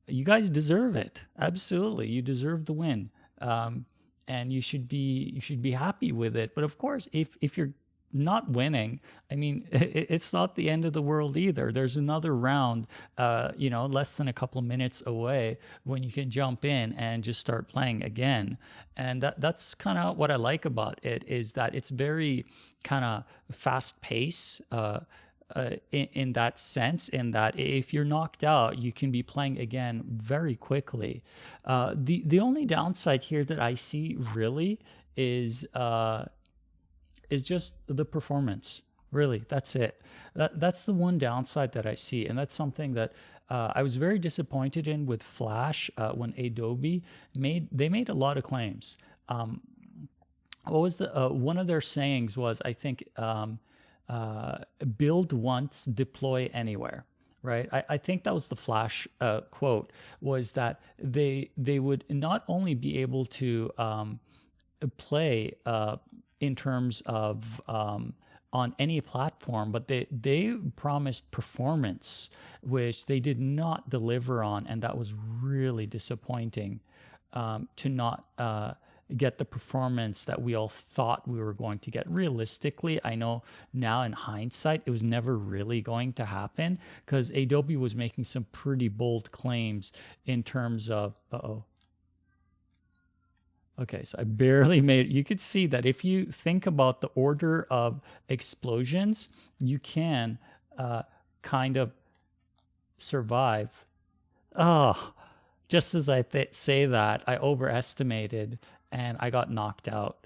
you guys deserve it. Absolutely, you deserve the win, and you should be happy with it. But of course, if you're not winning, I mean, it's not the end of the world either. There's another round, less than a couple of minutes away, when you can jump in and just start playing again. And that's kind of what I like about it, is that it's very kind of fast pace. In that sense, in that if you're knocked out, you can be playing again very quickly. The only downside here that I see really is just the performance. Really, that's it. That's the one downside that I see, and that's something that I was very disappointed in with Flash when Adobe made a lot of claims. What was the one of their sayings was, I think, uh, build once, deploy anywhere. Right, I think that was the Flash quote. Was that they would not only be able to play in terms of on any platform, but they promised performance, which they did not deliver on, and that was really disappointing to not get the performance that we all thought we were going to get. Realistically, I know now in hindsight, it was never really going to happen because Adobe was making some pretty bold claims in terms of, uh-oh. Okay, so I barely made it. You could see that if you think about the order of explosions, you can kind of survive. Oh, just as I say that, I overestimated and I got knocked out.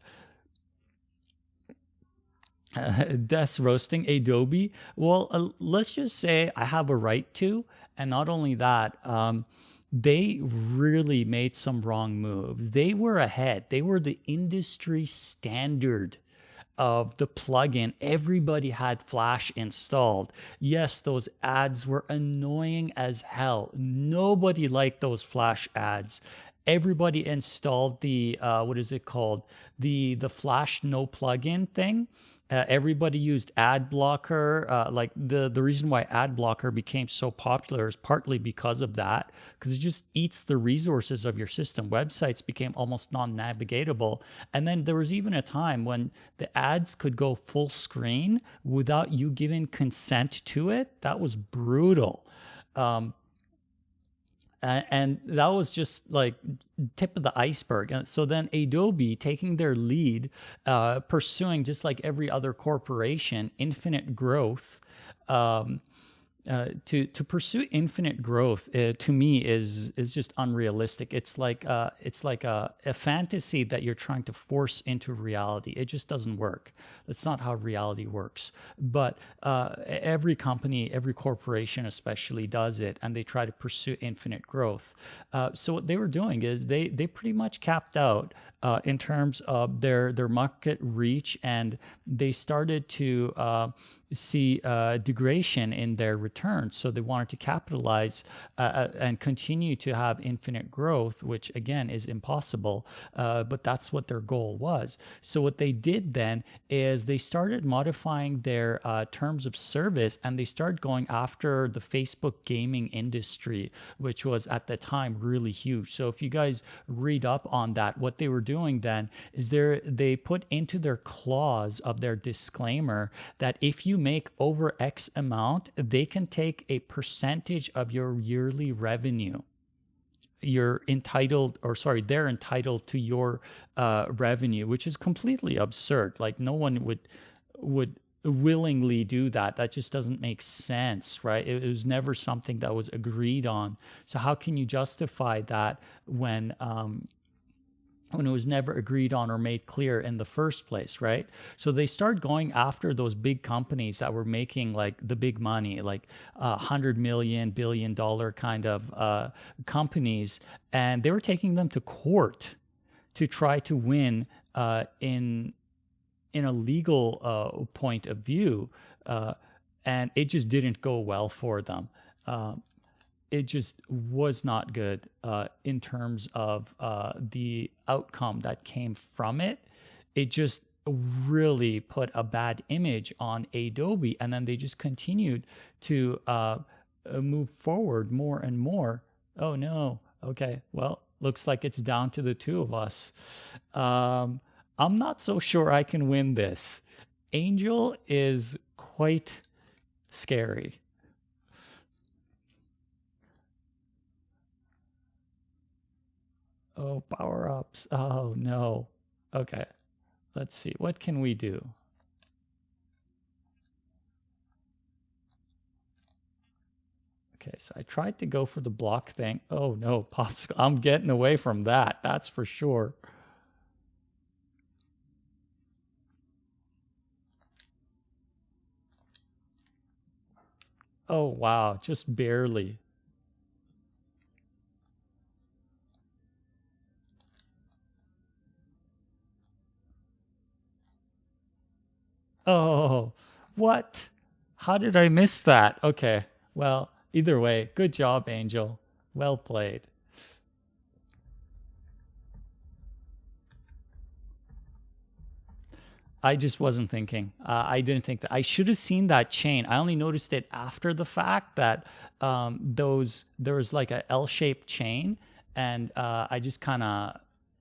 Death roasting Adobe. Well, let's just say I have a right to, and not only that, they really made some wrong moves. They were ahead. They were the industry standard of the plugin. Everybody had Flash installed. Yes, those ads were annoying as hell. Nobody liked those Flash ads. Everybody installed the what is it called? The Flash no plugin thing. Everybody used ad blocker. Like the reason why ad blocker became so popular is partly because of that, because it just eats the resources of your system. Websites became almost non-navigatable, and then there was even a time when the ads could go full screen without you giving consent to it. That was brutal. Um, and that was just like tip of the iceberg. And so then Adobe, taking their lead, pursuing just like every other corporation, infinite growth. To pursue infinite growth to me is just unrealistic. It's like a fantasy that you're trying to force into reality. It just doesn't work. That's not how reality works. But every company, every corporation especially does it, and they try to pursue infinite growth. So what they were doing is they pretty much capped out in terms of their market reach, and they started to see degradation in their returns. So they wanted to capitalize and continue to have infinite growth, which again is impossible. But that's what their goal was. So what they did then is they started modifying their terms of service, and they started going after the Facebook gaming industry, which was at the time really huge. So if you guys read up on that, what they were doing then is they put into their clause of their disclaimer that if you make over X amount, they can take a percentage of your yearly revenue. You're entitled, or sorry, they're entitled to your revenue, which is completely absurd. Like no one would willingly do that. That just doesn't make sense, right? It was never something that was agreed on. So how can you justify that when it was never agreed on or made clear in the first place, right? So they started going after those big companies that were making like the big money, like $100 million, $1 billion kind of companies, and they were taking them to court to try to win in a legal point of view, and it just didn't go well for them. It just was not good in terms of the outcome that came from it. It just really put a bad image on Adobe, and then they just continued to move forward more and more. Oh no. Okay. Well, looks like it's down to the two of us. I'm not so sure I can win this. Angel is quite scary. Oh, power ups. Oh, no. Okay. Let's see. What can we do? Okay, so I tried to go for the block thing. Oh, no. Popsicle. I'm getting away from that. That's for sure. Oh, wow. Just barely. Oh, What? How did I miss that? Okay. Well, either way, good job, Angel. Well played. I just wasn't thinking. I didn't think that. I should have seen that chain. I only noticed it after the fact that there was like a L-shaped chain, and I just kind of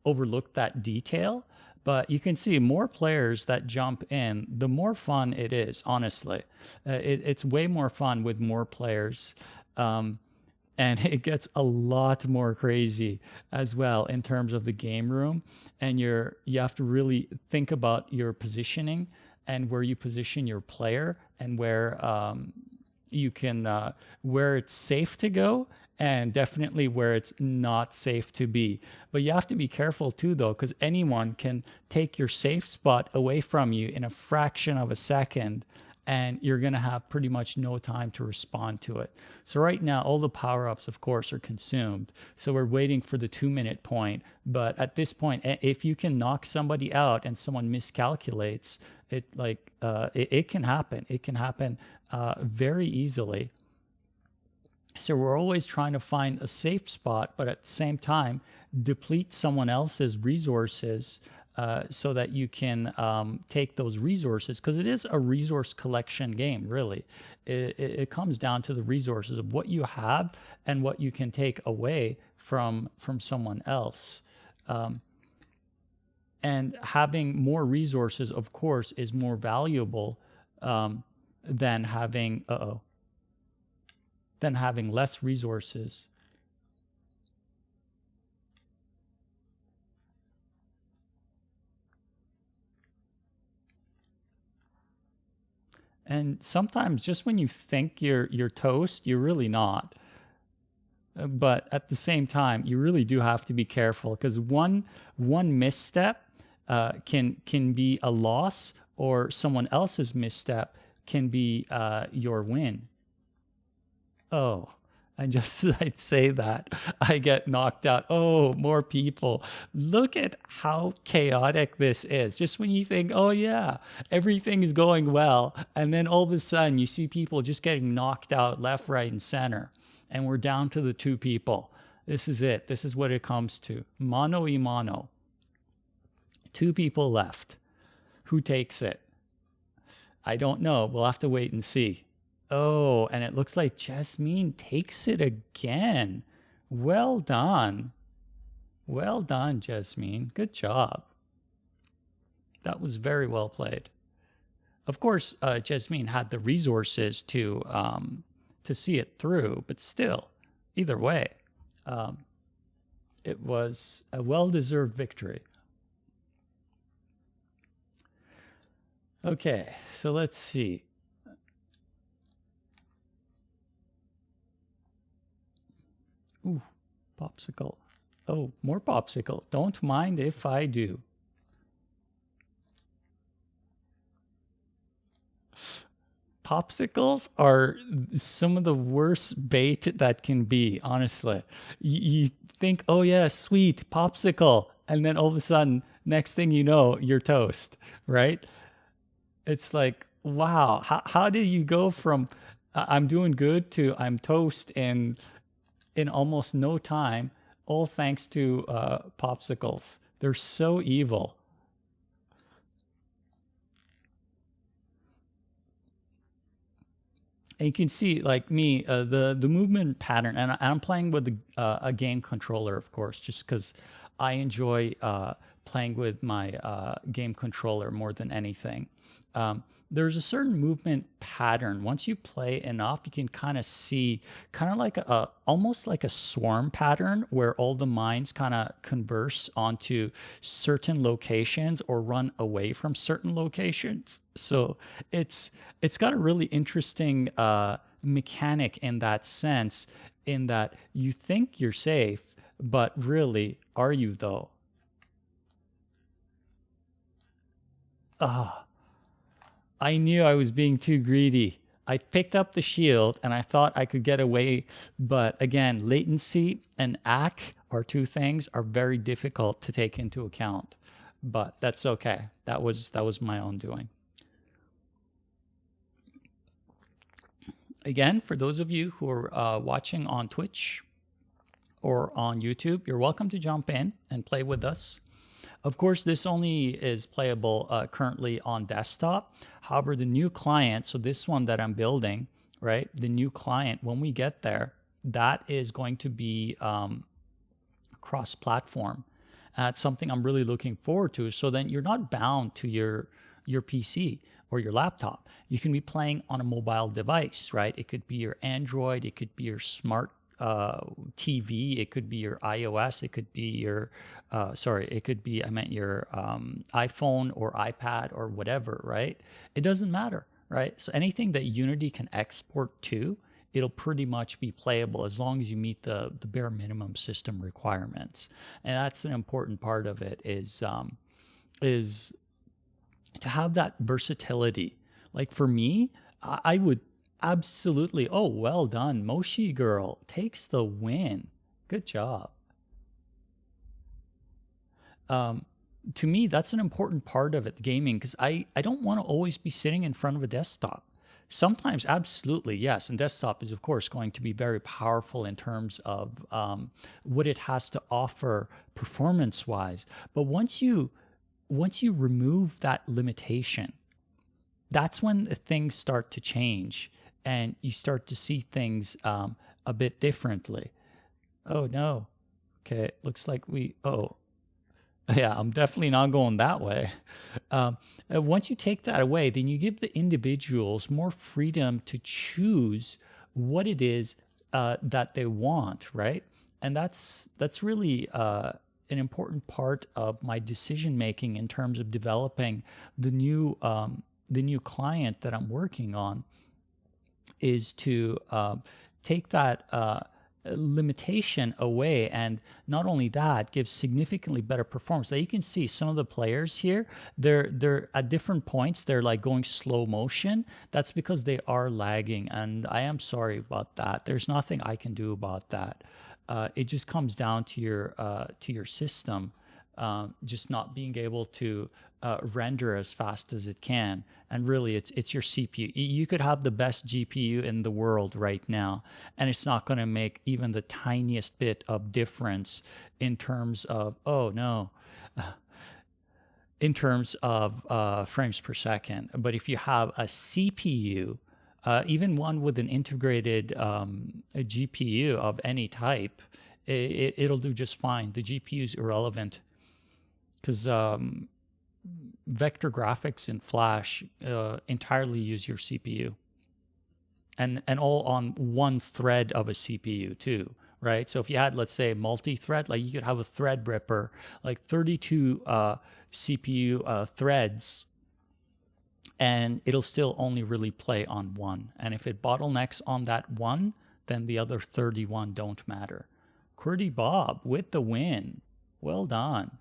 overlooked that detail. But you can see more players that jump in, the more fun it is. Honestly, it's way more fun with more players. And it gets a lot more crazy as well in terms of the game room, and you have to really think about your positioning and where you position your player, and where you can where it's safe to go, and definitely where it's not safe to be. But you have to be careful too, though, because anyone can take your safe spot away from you in a fraction of a second, and you're going to have pretty much no time to respond to it. So right now, all the power-ups, of course, are consumed. So we're waiting for the 2-minute point. But at this point, if you can knock somebody out and someone miscalculates, it can happen. It can happen very easily. So we're always trying to find a safe spot, but at the same time, deplete someone else's resources so that you can take those resources, because it is a resource collection game, really. It comes down to the resources of what you have and what you can take away from someone else. And having more resources, of course, is more valuable than having less resources. And sometimes just when you think you're toast, you're really not. But at the same time, you really do have to be careful, because one misstep can be a loss, or someone else's misstep can be your win. Oh, and just as I'd say that, I get knocked out. Oh, more people. Look at how chaotic this is. Just when you think, oh yeah, everything's going well, and then all of a sudden you see people just getting knocked out left, right, and center. And we're down to the 2 people. This is it. This is what it comes to. Mano y mano. 2 people left. Who takes it? I don't know. We'll have to wait and see. Oh, and it looks like Jasmine takes it again. Well done. Well done, Jasmine. Good job. That was very well played. Of course, Jasmine had the resources to see it through, but still, either way, it was a well-deserved victory. Okay, so let's see. Ooh, popsicle. Oh, more popsicle. Don't mind if I do. Popsicles are some of the worst bait that can be, honestly. You think, oh yeah, sweet, popsicle. And then all of a sudden, next thing you know, you're toast, right? It's like, wow, how did you go from I'm doing good to I'm toast in almost no time, all thanks to popsicles. They're so evil. And you can see, like me, the movement pattern, and I'm playing with a game controller, of course, just because I enjoy playing with my game controller more than anything. There's a certain movement pattern. Once you play enough, you can kind of see, kind of like almost like a swarm pattern, where all the mines kind of converse onto certain locations or run away from certain locations. So it's got a really interesting mechanic in that sense, in that you think you're safe, but really, are you though? Ah. I knew I was being too greedy. I picked up the shield and I thought I could get away. But again, latency and AC are 2 things are very difficult to take into account. But that's okay. That was my own doing. Again, for those of you who are watching on Twitch or on YouTube, you're welcome to jump in and play with us. Of course, this only is playable currently on desktop. However, the new client, so this one that I'm building, right, the new client, when we get there, that is going to be cross-platform. That's something I'm really looking forward to. So then you're not bound to your PC or your laptop. You can be playing on a mobile device, right? It could be your Android, it could be your smart TV, it could be your iOS, it could be your, it could be, I meant your iPhone or iPad or whatever, right? It doesn't matter, right? So anything that Unity can export to, it'll pretty much be playable as long as you meet the bare minimum system requirements. And that's an important part of it is to have that versatility. Like for me, I would absolutely, oh, well done. Moshi girl takes the win. Good job. To me, that's an important part of it, gaming, because I don't want to always be sitting in front of a desktop. Sometimes, absolutely, yes. And desktop is, of course, going to be very powerful in terms of what it has to offer performance-wise. But once you remove that limitation, that's when things start to change and you start to see things a bit differently. Oh, no. Okay, looks like yeah, I'm definitely not going that way. Once you take that away, then you give the individuals more freedom to choose what it is that they want, right? And that's really an important part of my decision making in terms of developing the new client that I'm working on, is to take that limitation away, and not only that, give significantly better performance. Now you can see some of the players here, they're at different points, they're like going slow motion. That's because they are lagging, and I am sorry about that. There's nothing I can do about that. It just comes down to your system just not being able to render as fast as it can. And really, it's your CPU. You could have the best GPU in the world right now, and it's not going to make even the tiniest bit of difference in terms of, oh no, in terms of frames per second. But if you have a CPU, even one with an integrated a GPU of any type, it'll do just fine. The GPU is irrelevant, because vector graphics in Flash entirely use your CPU, and all on one thread of a CPU too, right? So if you had, let's say, multi-thread, like you could have a Threadripper, like 32 CPU threads, and it'll still only really play on one. And if it bottlenecks on that one, then the other 31 don't matter. Qwerty Bob with the win. Well done.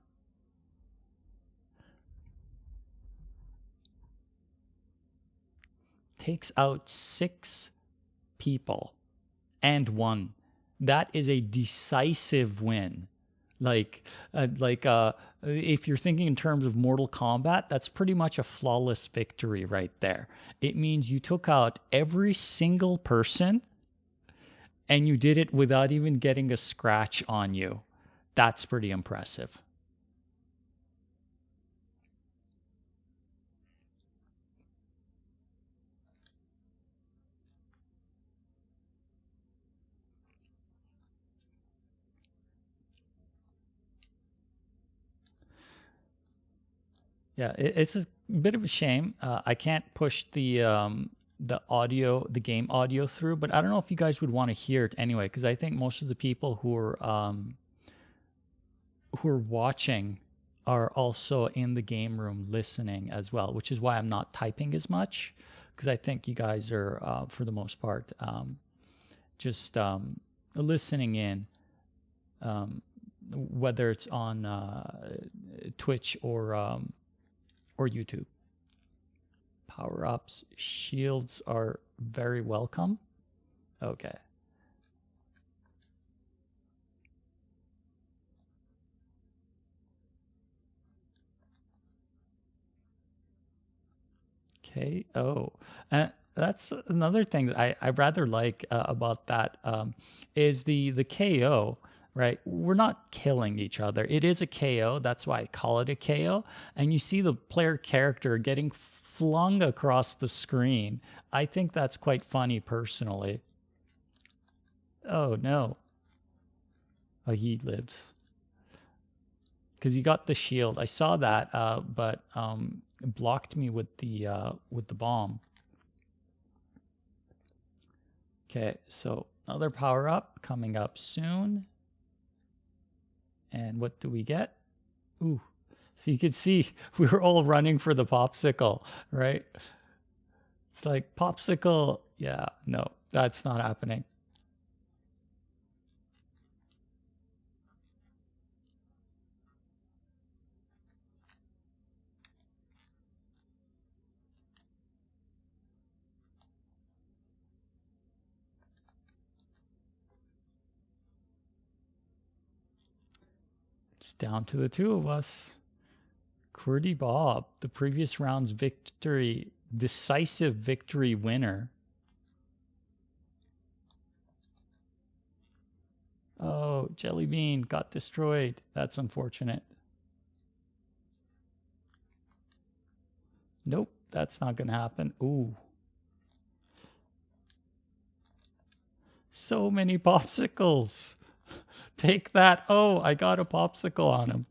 Takes out 6 people and won. That is a decisive win. If you're thinking in terms of Mortal Kombat, that's pretty much a flawless victory right there. It means you took out every single person and you did it without even getting a scratch on you. That's pretty impressive. Yeah, it's a bit of a shame. I can't push the audio, the game audio through, but I don't know if you guys would want to hear it anyway, because I think most of the people who are watching are also in the game room listening as well, which is why I'm not typing as much, because I think you guys are, for the most part, just listening in, whether it's on Twitch or YouTube. Power-ups, shields are very welcome. Okay. KO. That's another thing that I rather like about that is the KO, right? We're not killing each other. It is a KO. That's why I call it a KO. And you see the player character getting flung across the screen. I think that's quite funny personally. Oh no. Oh, he lives. Because you got the shield. I saw that, but it blocked me with the bomb. Okay, so another power up coming up soon. And what do we get? Ooh, so you can see we were all running for the popsicle, right? It's like popsicle. Yeah, no, that's not happening. It's down to the two of us. QWERTY Bob, the previous round's victory, decisive victory winner. Oh, Jelly Bean got destroyed. That's unfortunate. Nope, that's not going to happen. Ooh. So many popsicles. Take that. Oh, I got a popsicle on him.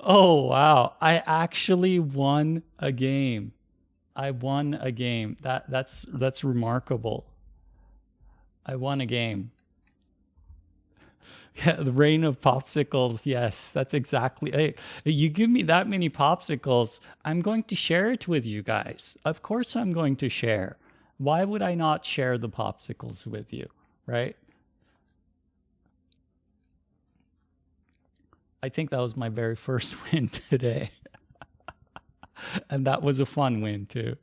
Oh, wow. I actually won a game. I won a game. That's remarkable. I won a game. Yeah, the reign of popsicles. Yes, that's exactly. Hey, you give me that many popsicles, I'm going to share it with you guys. Of course, I'm going to share. Why would I not share the popsicles with you, right? I think that was my very first win today. And that was a fun win, too.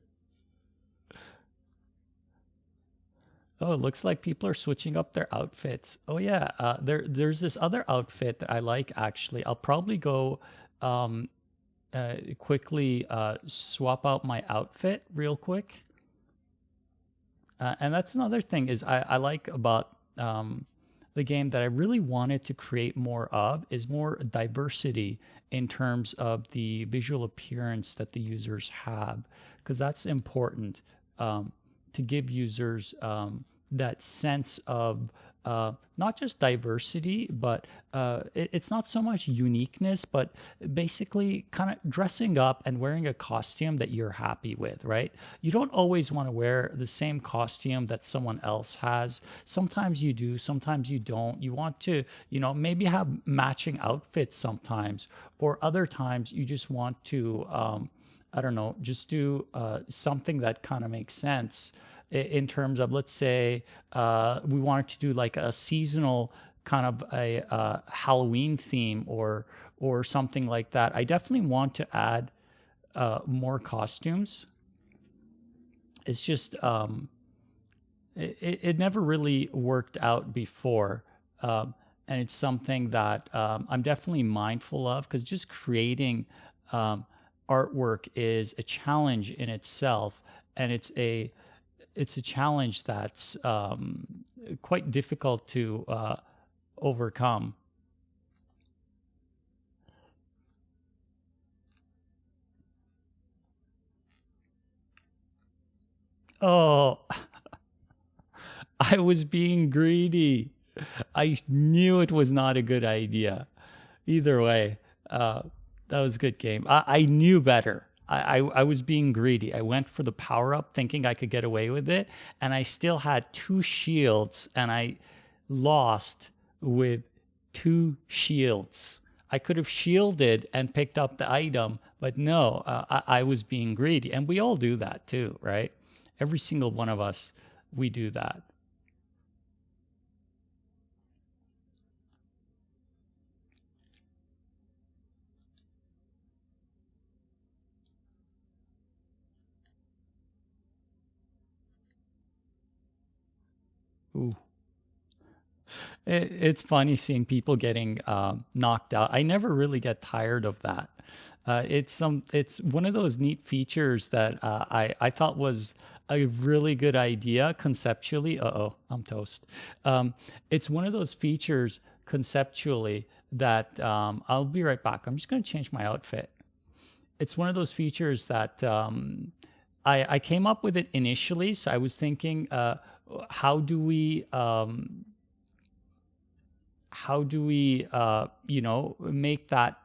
Oh, it looks like people are switching up their outfits. Oh yeah, there's this other outfit that I like actually. I'll probably go um, quickly swap out my outfit real quick. And that's another thing is I like about the game that I really wanted to create more of is more diversity in terms of the visual appearance that the users have, because that's important to give users that sense of not just diversity, but it's not so much uniqueness, but basically kind of dressing up and wearing a costume that you're happy with, right? You don't always want to wear the same costume that someone else has. Sometimes you do, sometimes you don't. You want to, maybe have matching outfits sometimes, or other times you just want to, I don't know, just do something that kind of makes sense in terms of, let's say, we wanted to do like a seasonal kind of a Halloween theme or something like that. I definitely want to add more costumes. It's just it never really worked out before. And it's something that I'm definitely mindful of because just creating artwork is a challenge in itself, and it's a challenge that's quite difficult to overcome. Oh, I was being greedy. I knew it was not a good idea. Either way, that was a good game. I knew better. I was being greedy. I went for the power up thinking I could get away with it. And I still had two shields and I lost with two shields. I could have shielded and picked up the item, but no, I was being greedy. And we all do that too, right? Every single one of us, we do that. Ooh. It's funny seeing people getting knocked out. I never really get tired of that. It's one of those neat features that I thought was a really good idea conceptually. Uh-oh, I'm toast. It's one of those features conceptually that I'll be right back. I'm just going to change my outfit. It's one of those features that I came up with it initially. So I was thinking, how do we make that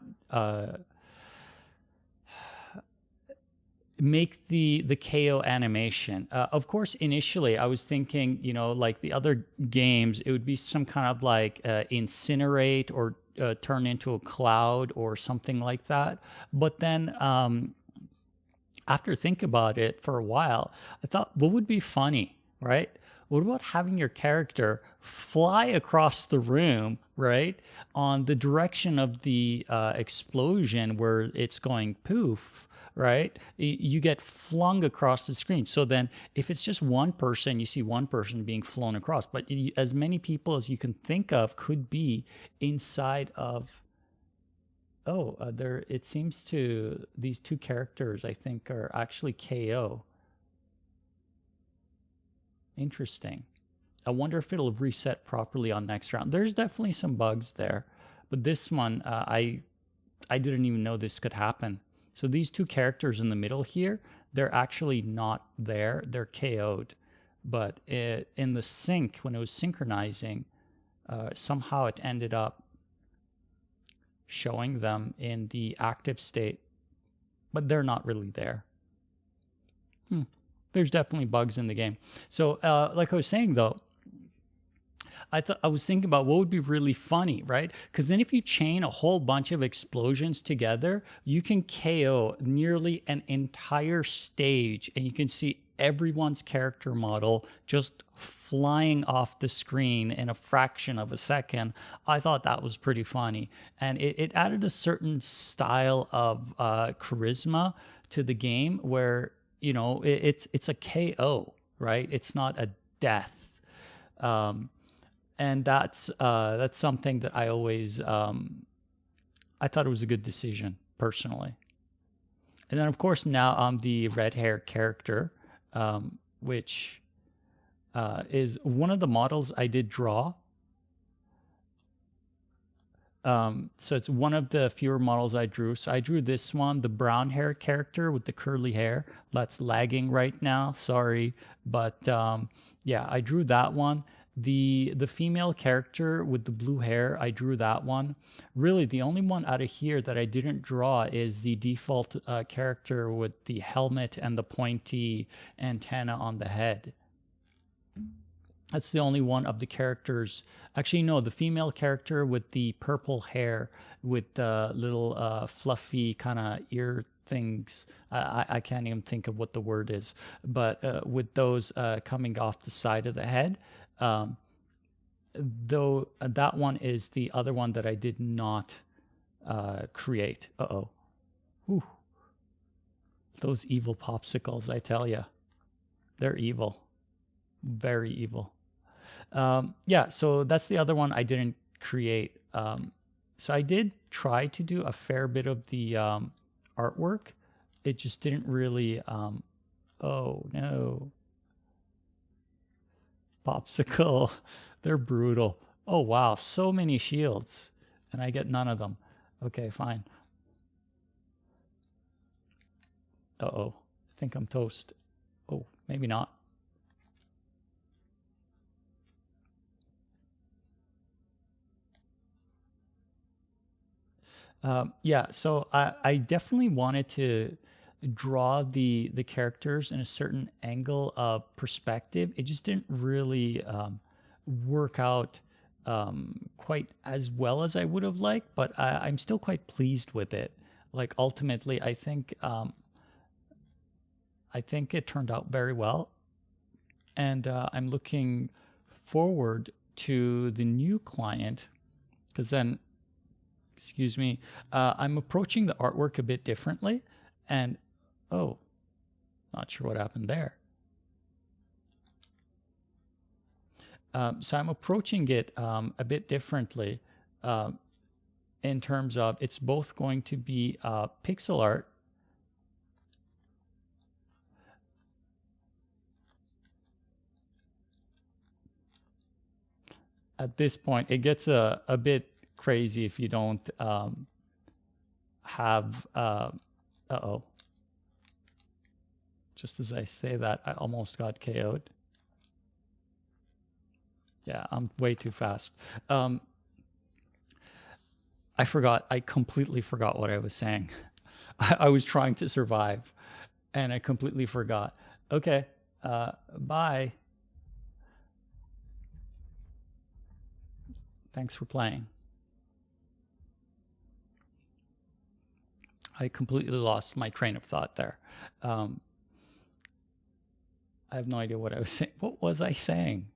make the KO animation. Of course, initially I was thinking, like the other games, it would be some kind of like incinerate or turn into a cloud or something like that. But then after thinking about it for a while, I thought, what would be funny, right? What about having your character fly across the room, right, on the direction of the explosion where it's going poof, right? You get flung across the screen. So then if it's just one person, you see one person being flown across, but as many people as you can think of could be inside of. Oh, it seems to these two characters, I think, are actually KO. Interesting. I wonder if it'll reset properly on next round. There's definitely some bugs there, but this one, I didn't even know this could happen. So these two characters in the middle here, they're actually not there. They're KO'd. But in the sync, when it was synchronizing, somehow it ended up showing them in the active state, but they're not really there. There's definitely bugs in the game. So like I was saying though, I was thinking about what would be really funny, right? Because then if you chain a whole bunch of explosions together, you can KO nearly an entire stage, and you can see everyone's character model just flying off the screen in a fraction of a second. I thought that was pretty funny, and it added a certain style of charisma to the game where it's a KO, right? It's not a death. And that's something that I always I thought it was a good decision personally. And then of course now I'm the red hair character, which is one of the models I did draw. So it's one of the fewer models I drew. So I drew this one, the brown hair character with the curly hair. That's lagging right now. Sorry, but yeah, I drew that one. The female character with the blue hair, I drew that one. Really, the only one out of here that I didn't draw is the default character with the helmet and the pointy antenna on the head. That's the only one of the characters. Actually, no, the female character with the purple hair with the little fluffy kind of ear things. I can't even think of what the word is, but with those coming off the side of the head. Though that one is the other one that I did not create. Uh-oh. Whew. Those evil popsicles, I tell you. They're evil. Very evil. Yeah, so that's the other one I didn't create. So I did try to do a fair bit of the artwork. It just didn't really... oh, no. Popsicle. They're brutal. Oh, wow. So many shields. And I get none of them. Okay, fine. Uh-oh. I think I'm toast. Oh, maybe not. Yeah, so I definitely wanted to draw the characters in a certain angle of perspective. It just didn't really work out quite as well as I would have liked, but I'm still quite pleased with it. Like ultimately, I think it turned out very well, and I'm looking forward to the new client because then. Excuse me, I'm approaching the artwork a bit differently, and oh, not sure what happened there. So I'm approaching it a bit differently in terms of it's both going to be pixel art. At this point, it gets a bit crazy if you don't have, uh-oh. Just as I say that, I almost got KO'd. Yeah, I'm way too fast. I completely forgot what I was saying. I was trying to survive and I completely forgot. Okay, bye. Thanks for playing. I completely lost my train of thought there. I have no idea what I was saying. What was I saying?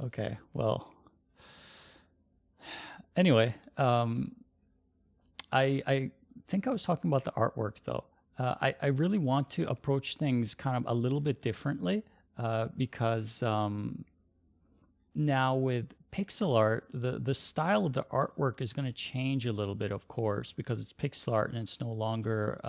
Okay, well, anyway, I think I was talking about the artwork though. I really want to approach things kind of a little bit differently because now with pixel art, the style of the artwork is going to change a little bit, of course, because it's pixel art and it's no longer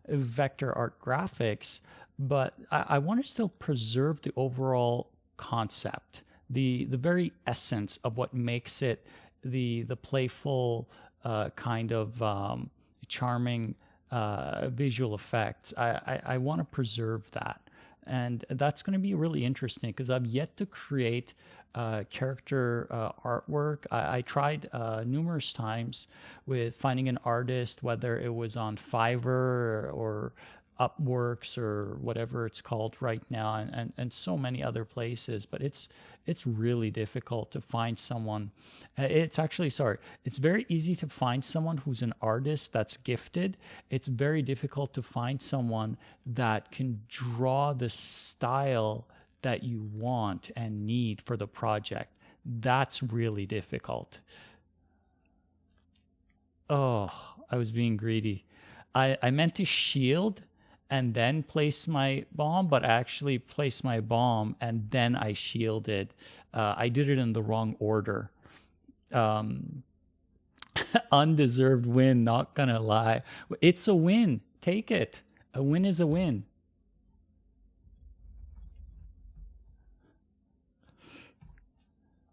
vector art graphics. But I want to still preserve the overall concept, the very essence of what makes it the playful kind of charming visual effects. I want to preserve that. And that's going to be really interesting because I've yet to create character artwork. I tried numerous times with finding an artist, whether it was on Fiverr or Upworks or whatever it's called right now, and so many other places. But it's really difficult to find someone. It's actually, sorry, it's very easy to find someone who's an artist that's gifted. It's very difficult to find someone that can draw the style that you want and need for the project. That's really difficult. Oh, I was being greedy. I meant to shield and then place my bomb, but I actually placed my bomb and then I shielded. I did it in the wrong order. Undeserved win, not gonna lie. It's a win. Take it. A win is a win.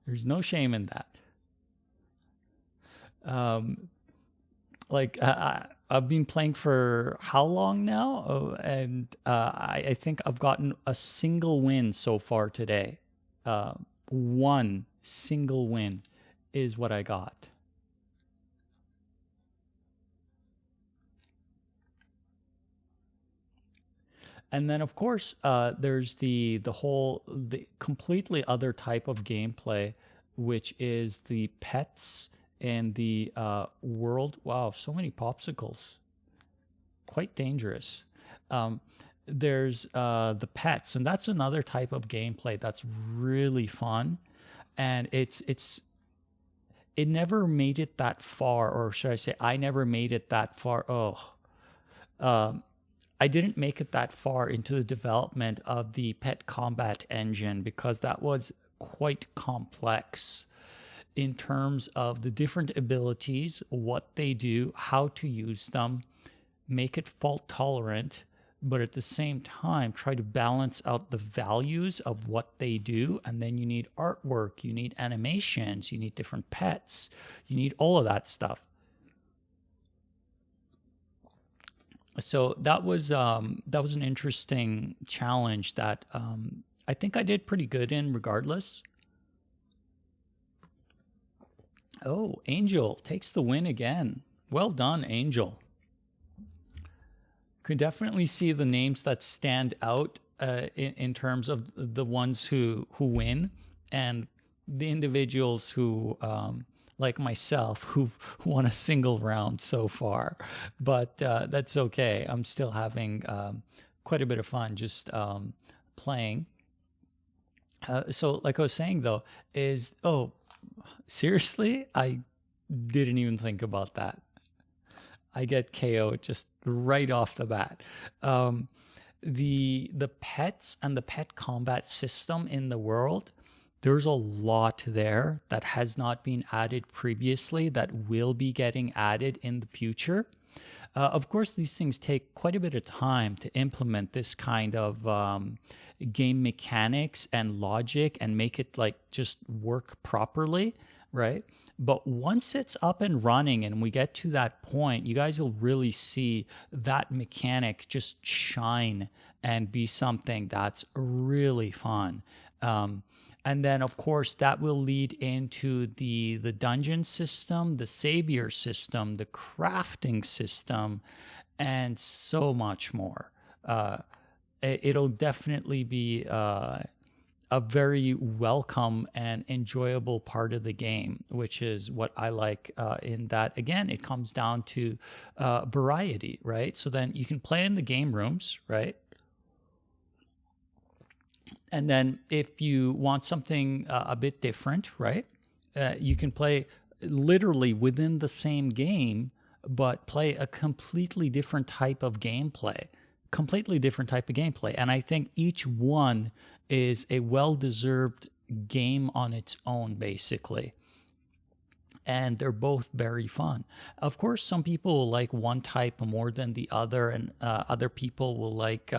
There's no shame in that. I've been playing for how long now? Oh, and I think I've gotten a single win so far today. One single win is what I got. And then, of course, there's the completely other type of gameplay, which is the pets and the world. Wow, so many popsicles. Quite dangerous. There's the pets, and that's another type of gameplay that's really fun. And it never made it that far, or should I say, I never made it that far. I didn't make it that far into the development of the pet combat engine because that was quite complex in terms of the different abilities, what they do, how to use them, make it fault tolerant, but at the same time try to balance out the values of what they do. And then you need artwork, you need animations, you need different pets, you need all of that stuff. So that was an interesting challenge that I think I did pretty good in regardless. Oh, Angel takes the win again. Well done, Angel. Could definitely see the names that stand out in terms of the ones who win, and the individuals who, like myself, who've won a single round so far. But that's okay. I'm still having quite a bit of fun just playing. So, like I was saying, though, seriously, I didn't even think about that. I get KO just right off the bat. The pets and the pet combat system in the world, There's a lot there that has not been added previously that will be getting added in the future. Of course, these things take quite a bit of time to implement this kind of game mechanics and logic and make it like just work properly, right? But once it's up and running and we get to that point, you guys will really see that mechanic just shine and be something that's really fun. And then, of course, that will lead into the dungeon system, the savior system, the crafting system, and so much more. It'll definitely be a very welcome and enjoyable part of the game, which is what I like in that. Again, it comes down to variety, right? So then you can play in the game rooms, right? And then if you want something a bit different, right, you can play literally within the same game, but play a completely different type of gameplay. Completely different type of gameplay. And I think each one is a well-deserved game on its own, basically. And they're both very fun. Of course, some people will like one type more than the other, and other people will like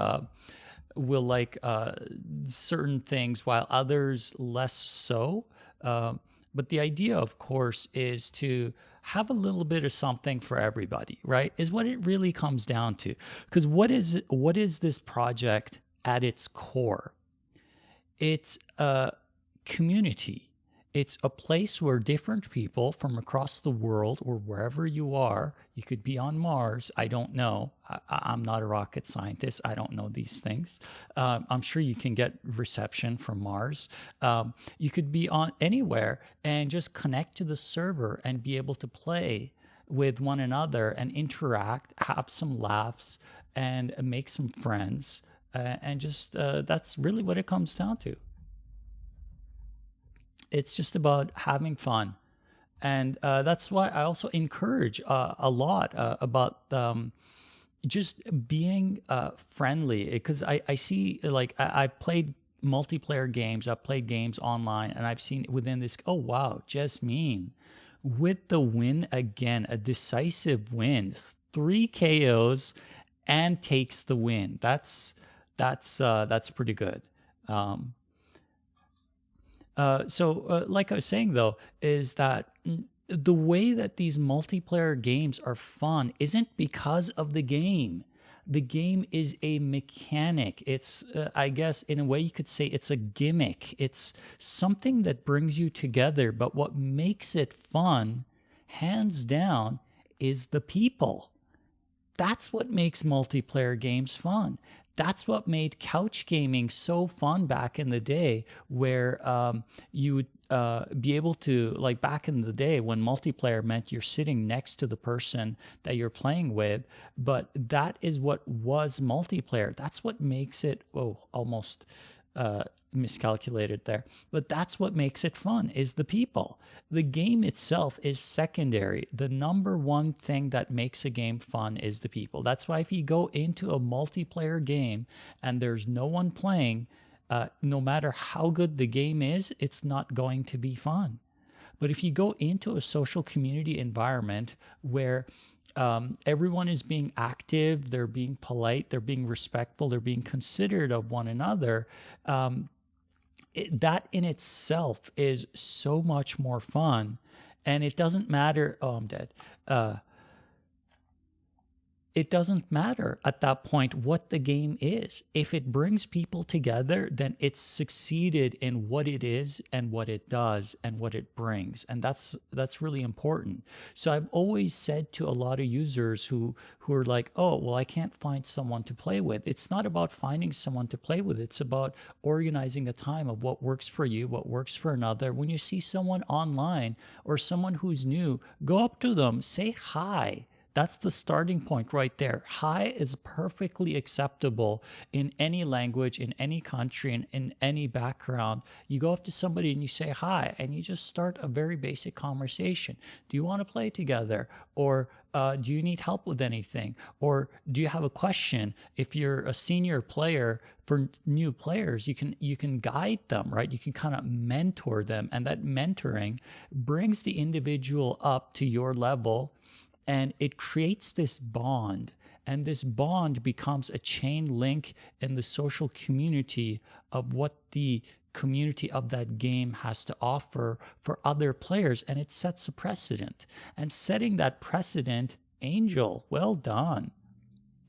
certain things, while others less so. But the idea, of course, is to have a little bit of something for everybody, right? Is what it really comes down to. Because what is this project at its core? It's a community. It's a place where different people from across the world, or wherever you are, you could be on Mars. I don't know. I'm not a rocket scientist. I don't know these things. I'm sure you can get reception from Mars. You could be on anywhere and just connect to the server and be able to play with one another and interact, have some laughs, and make some friends. And just that's really what it comes down to. It's just about having fun. And that's why I also encourage a lot about just being friendly. Because I see, like, I've played multiplayer games, I've played games online, and I've seen within this, oh, wow, Jasmine with the win again, a decisive win, 3 KOs and takes the win. That's pretty good. Like I was saying, though, is that the way that these multiplayer games are fun isn't because of the game. The game is a mechanic. It's, I guess, in a way you could say it's a gimmick. It's something that brings you together. But what makes it fun, hands down, is the people. That's what makes multiplayer games fun. That's what made couch gaming so fun back in the day, where you would be able to, like back in the day when multiplayer meant you're sitting next to the person that you're playing with, but that is what was multiplayer. That's what makes it, almost miscalculated there, but that's what makes it fun, is the people. The game itself is secondary. The number one thing that makes a game fun is the people. That's why if you go into a multiplayer game and there's no one playing, no matter how good the game is, it's not going to be fun. But if you go into a social community environment where everyone is being active, they're being polite, they're being respectful, they're being considerate of one another, that in itself is so much more fun. And it doesn't matter. Oh, I'm dead. It doesn't matter at that point what the game is. If it brings people together, then it's succeeded in what it is and what it does and what it brings. And that's really important. So I've always said to a lot of users who are like, oh, well, I can't find someone to play with. It's not about finding someone to play with. It's about organizing a time of what works for you, what works for another. When you see someone online or someone who's new, go up to them, say hi. That's the starting point right there. Hi is perfectly acceptable in any language, in any country, in any background. You go up to somebody and you say hi, and you just start a very basic conversation. Do you want to play together? Or do you need help with anything? Or do you have a question? If you're a senior player, for new players, you can guide them, right? You can kind of mentor them, and that mentoring brings the individual up to your level, and it creates this bond. And this bond becomes a chain link in the social community of what the community of that game has to offer for other players. And it sets a precedent. And setting that precedent, Angel, well done.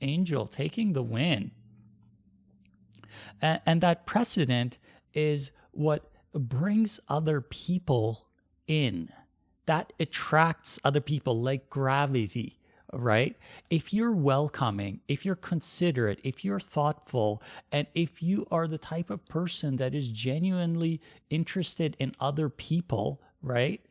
Angel taking the win. And that precedent is what brings other people in. That attracts other people like gravity, right? If you're welcoming, if you're considerate, if you're thoughtful, and if you are the type of person that is genuinely interested in other people, right?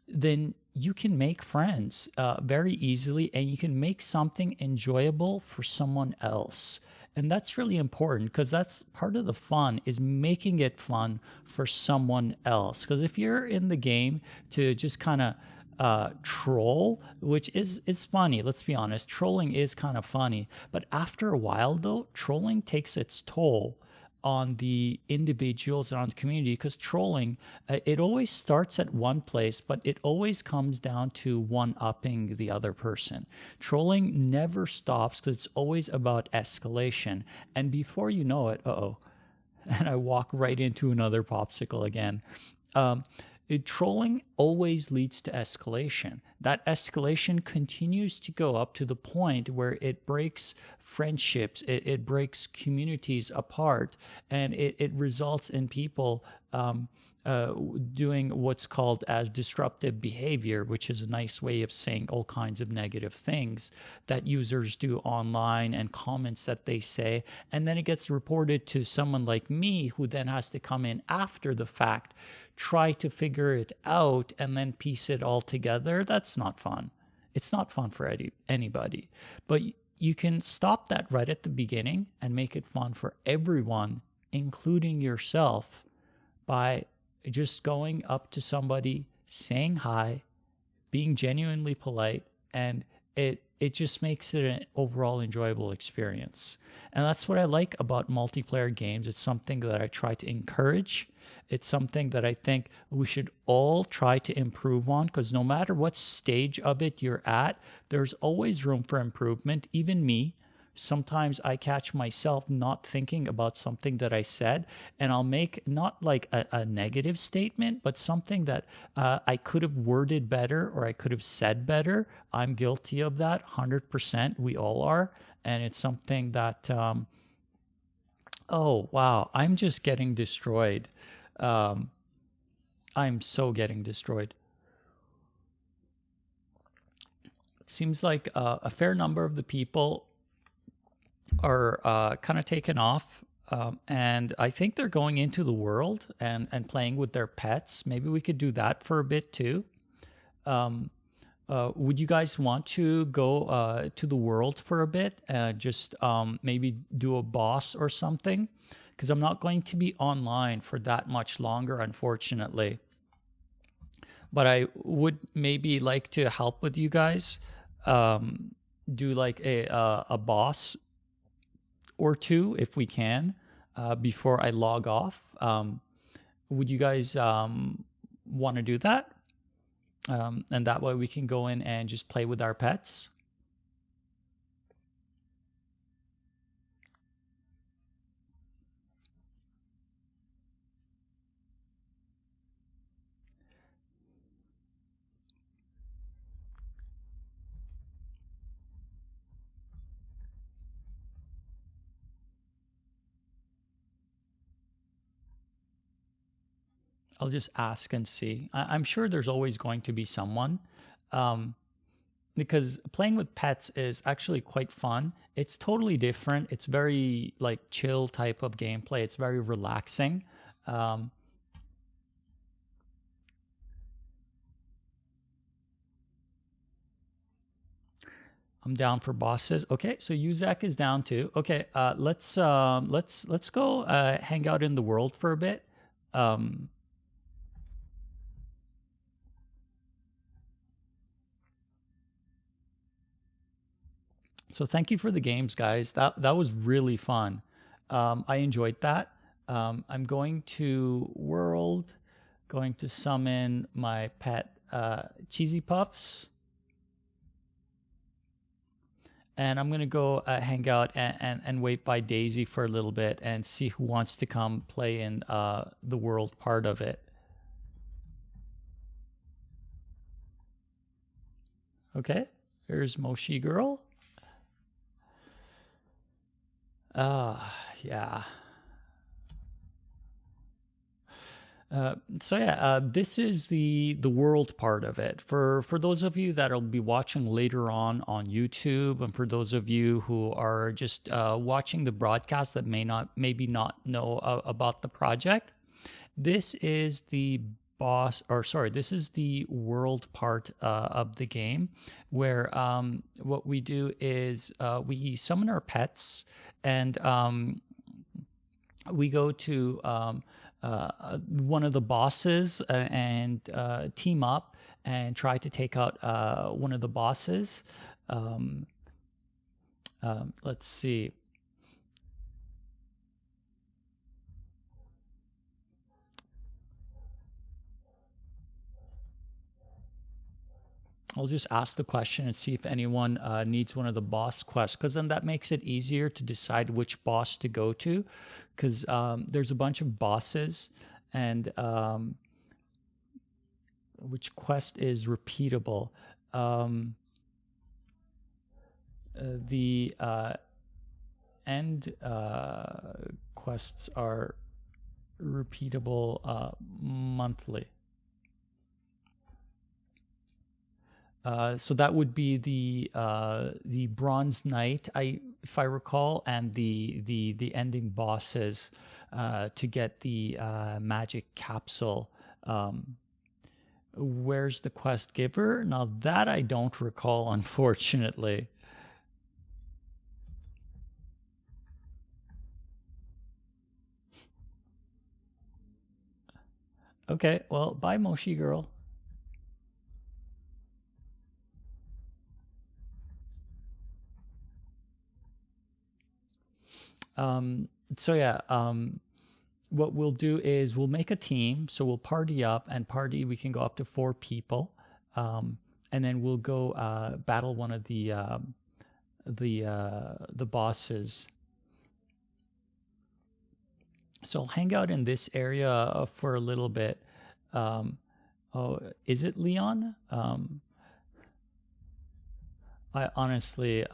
Then you can make friends very easily, and you can make something enjoyable for someone else. And that's really important, because that's part of the fun, is making it fun for someone else. Because if you're in the game to just kind of troll, which is, it's funny, let's be honest, trolling is kind of funny. But after a while, though, trolling takes its toll on the individuals and on the community, because trolling, it always starts at one place, but it always comes down to one-upping the other person. Trolling never stops, because it's always about escalation. And before you know it, and I walk right into another popsicle again. Trolling always leads to escalation. That escalation continues to go up to the point where it breaks friendships, it breaks communities apart, and it results in people doing what's called as disruptive behavior, which is a nice way of saying all kinds of negative things that users do online and comments that they say. And then it gets reported to someone like me, who then has to come in after the fact, try to figure it out, and then piece it all together. That's not fun. It's not fun for anybody. But you can stop that right at the beginning and make it fun for everyone, including yourself, by just going up to somebody, saying hi, being genuinely polite, and it just makes it an overall enjoyable experience. And that's what I like about multiplayer games. It's something that I try to encourage. It's something that I think we should all try to improve on, because no matter what stage of it you're at, there's always room for improvement. Even me, sometimes I catch myself not thinking about something that I said, and I'll make not like a negative statement, but something that I could have worded better, or I could have said better. I'm guilty of that 100%. We all are. And it's something that, oh, wow, I'm just getting destroyed. I'm so getting destroyed. It seems like a fair number of the people are kind of taken off, and I think they're going into the world and playing with their pets. Maybe we could do that for a bit too. Would you guys want to go to the world for a bit and just maybe do a boss or something? Because I'm not going to be online for that much longer, unfortunately. But I would maybe like to help with you guys, do like a boss or two if we can, before I log off. Would you guys want to do that? And that way we can go in and just play with our pets. I'll just ask and see. I'm sure there's always going to be someone, because playing with pets is actually quite fun. It's totally different. It's very like chill type of gameplay. It's very relaxing. Um, I'm down for bosses. Okay, so Uzak is down too. Okay, let's go hang out in the world for a bit. Um, So thank you for the games, guys. That was really fun. I enjoyed that. I'm going to world, going to summon my pet Cheesy Puffs, and I'm gonna go hang out and wait by Daisy for a little bit and see who wants to come play in the world part of it. Okay, there's Moshi Girl. Yeah. So yeah, this is the world part of it. For those of you that'll be watching later on YouTube, and for those of you who are just watching the broadcast that maybe not know about the project, this is the boss, or sorry, this is the world part of the game, where what we do is we summon our pets, and we go to one of the bosses and team up and try to take out one of the bosses. Let's see. I'll just ask the question and see if anyone needs one of the boss quests, because then that makes it easier to decide which boss to go to, because there's a bunch of bosses, and which quest is repeatable. The end quests are repeatable monthly. So that would be the Bronze Knight, if I recall, and the ending bosses to get the magic capsule. Where's the quest giver? Now that I don't recall, unfortunately. Okay, well, bye, Moshi Girl. So yeah, what we'll do is we'll make a team. So we'll party up, and we can go up to 4 people. And then we'll go battle one of the bosses. So I'll hang out in this area for a little bit. Oh, is it Leon? I honestly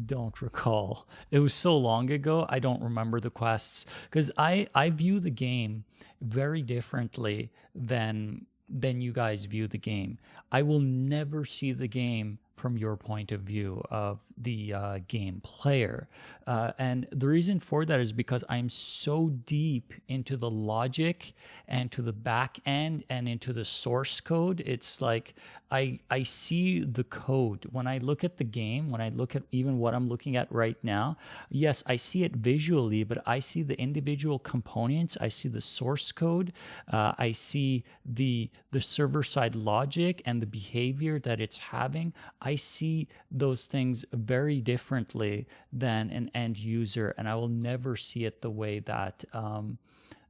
don't recall. It was so long ago, I don't remember the quests, because I view the game very differently than you guys view the game. I will never see the game from your point of view of the game player. And the reason for that is because I'm so deep into the logic and to the back end and into the source code. It's like I see the code. When I look at the game, when I look at even what I'm looking at right now, yes, I see it visually, but I see the individual components. I see the source code. I see the server side logic and the behavior that it's having. I see those things very differently than an end user, and I will never see it the way that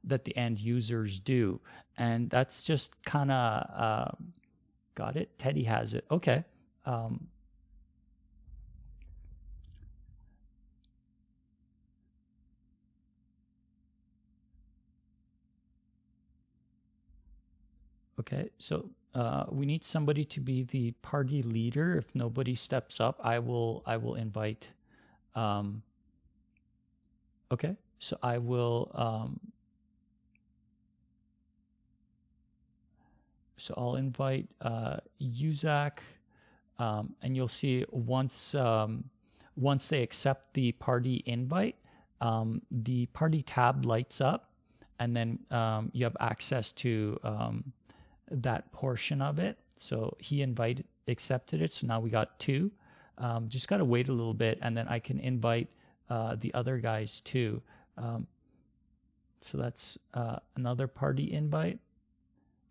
that the end users do. And that's just kind of got it. Teddy has it. Okay. Okay, so we need somebody to be the party leader. If nobody steps up, I will invite. Okay, so I will. So I'll invite Uzak, and you'll see once once they accept the party invite, the party tab lights up, and then you have access to that portion of it. So he accepted it. So now we got 2. Just got to wait a little bit, and then I can invite the other guys too. So that's another party invite.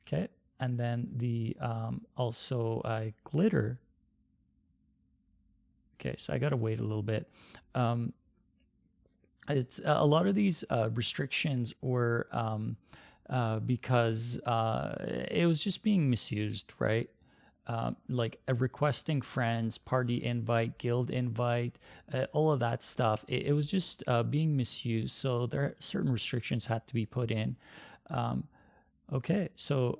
Okay. And then the also Glitter. Okay, so I gotta wait a little bit. Um, it's a lot of these restrictions were because it was just being misused, right? Like requesting friends, party invite, guild invite, all of that stuff. It was just being misused. So there are certain restrictions had to be put in. Um, okay, so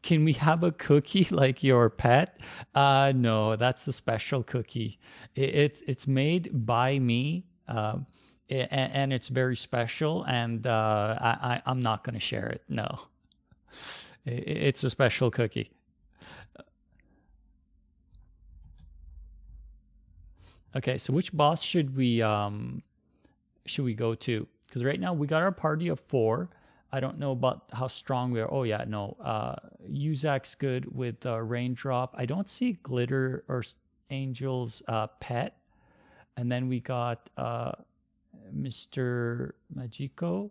can we have a cookie like your pet? No, that's a special cookie. It's made by me, and it's very special. And I'm not going to share it. No, it's a special cookie. Okay, so which boss should we go to? Because right now we got our party of 4. I don't know about how strong we are. Oh yeah, no. Uzak's good with Raindrop. I don't see Glitter or Angel's pet. And then we got Mr. Magico.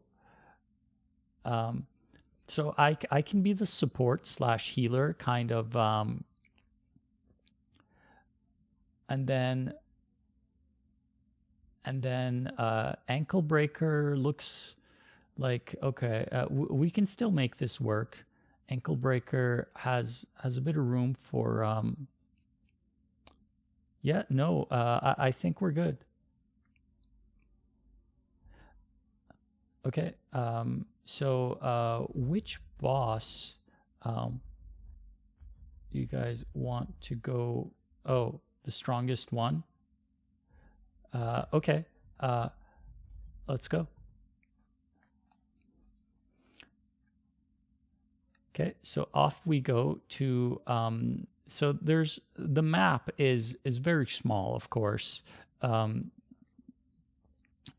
Um, so I can be the support slash healer kind of. And then Ankle Breaker looks like okay. We can still make this work. Ankle Breaker has a bit of room for yeah, no, I think we're good. Okay, so which boss you guys want to go? Oh, the strongest one? Okay, uh, let's go. Okay, so off we go to so there's the map is very small, of course. Um,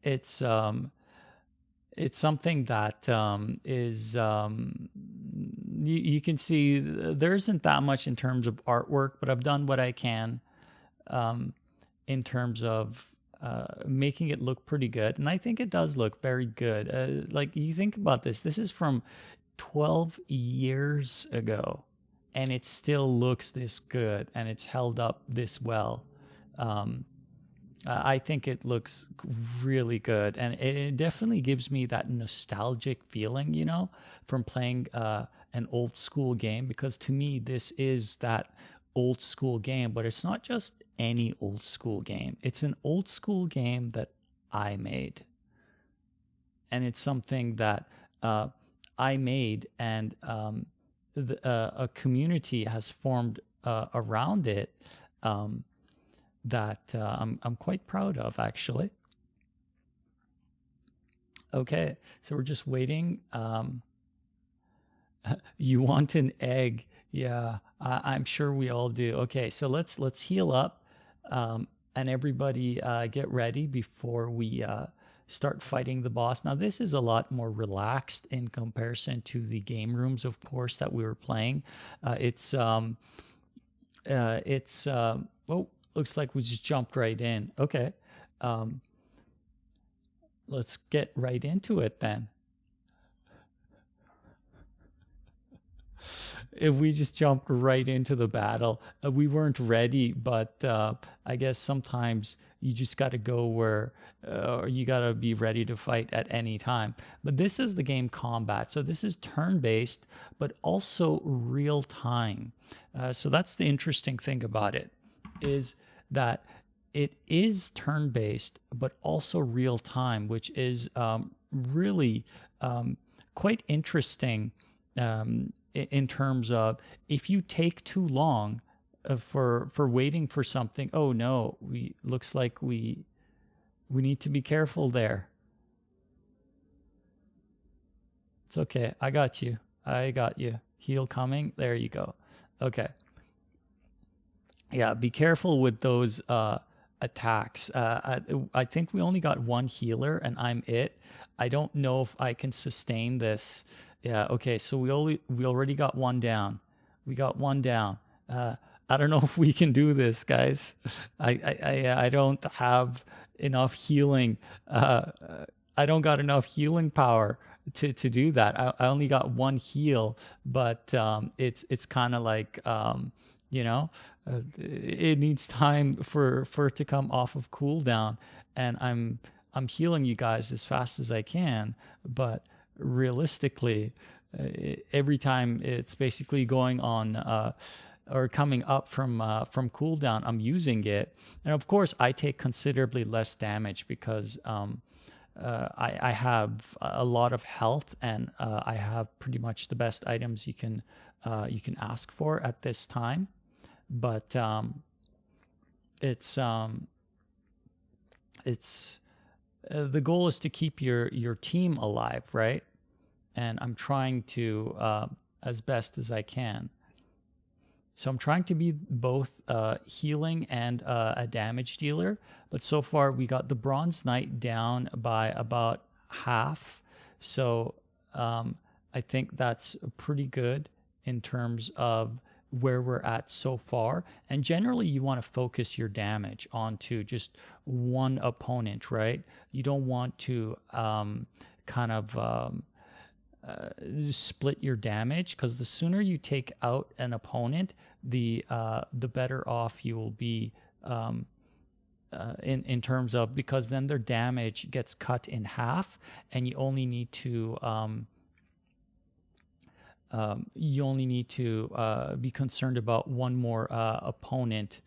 it's it's something that is you can see there isn't that much in terms of artwork, but I've done what I can um, in terms of making it look pretty good, and I think it does look very good. Like you think about this, this is from 12 years ago, and it still looks this good, and it's held up this well. Um, I think it looks really good, and it definitely gives me that nostalgic feeling, you know, from playing an old school game. Because to me, this is that old school game, but it's not just any old school game. It's an old school game that I made, and it's something that I made, and a community has formed around it. Um, that I'm quite proud of, actually. Okay, so we're just waiting. You want an egg? Yeah, I'm sure we all do. Okay, so let's heal up, and everybody get ready before we start fighting the boss. Now this is a lot more relaxed in comparison to the game rooms, of course, that we were playing. It's oh, looks like we just jumped right in. Okay. Um, let's get right into it then. If we just jumped right into the battle, we weren't ready, but I guess sometimes you just got to go where you got to be ready to fight at any time. But this is the game Combat. So this is turn based, but also real time. So that's the interesting thing about it, is that it is turn based, but also real time, which is really quite interesting in terms of if you take too long for waiting for something. Oh no, we looks like we need to be careful there. It's okay. I got you. I got you. Heal coming. There you go. Okay. Yeah, be careful with those attacks. I think we only got one healer, and I'm it. I don't know if I can sustain this. Yeah. Okay. So we already got one down. We got one down. I don't know if we can do this, guys. I don't have enough healing. I don't got enough healing power to do that. I only got one heal, but it's kind of like you know it needs time for it to come off of cooldown, and I'm healing you guys as fast as I can, but realistically, every time it's basically going on or coming up from cooldown, I'm using it, and of course I take considerably less damage because I have a lot of health, and I have pretty much the best items you can ask for at this time. But it's it's the goal is to keep your team alive, right? And I'm trying to as best as I can. So I'm trying to be both healing and a damage dealer. But so far we got the Bronze Knight down by about half. So I think that's pretty good in terms of where we're at so far. And generally you want to focus your damage onto just one opponent, right? You don't want to kind of split your damage, because the sooner you take out an opponent, the better off you will be in terms of, because then their damage gets cut in half, and you only need to be concerned about one more opponent.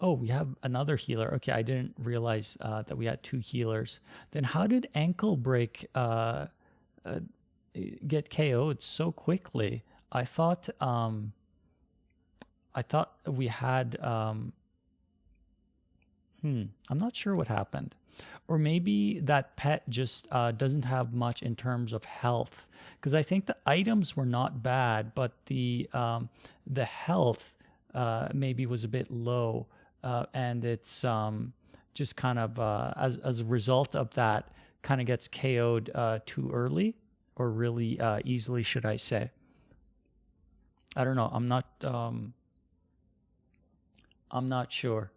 Oh, we have another healer. Okay, I didn't realize that we had two healers. Then how did Ankle Break get KO'd so quickly? I thought we had. I'm not sure what happened. Or maybe that pet just doesn't have much in terms of health, because I think the items were not bad, but the health maybe was a bit low. And it's just kind of as a result of that, kind of gets KO'd too early, or really easily, should I say. I don't know. I'm not sure.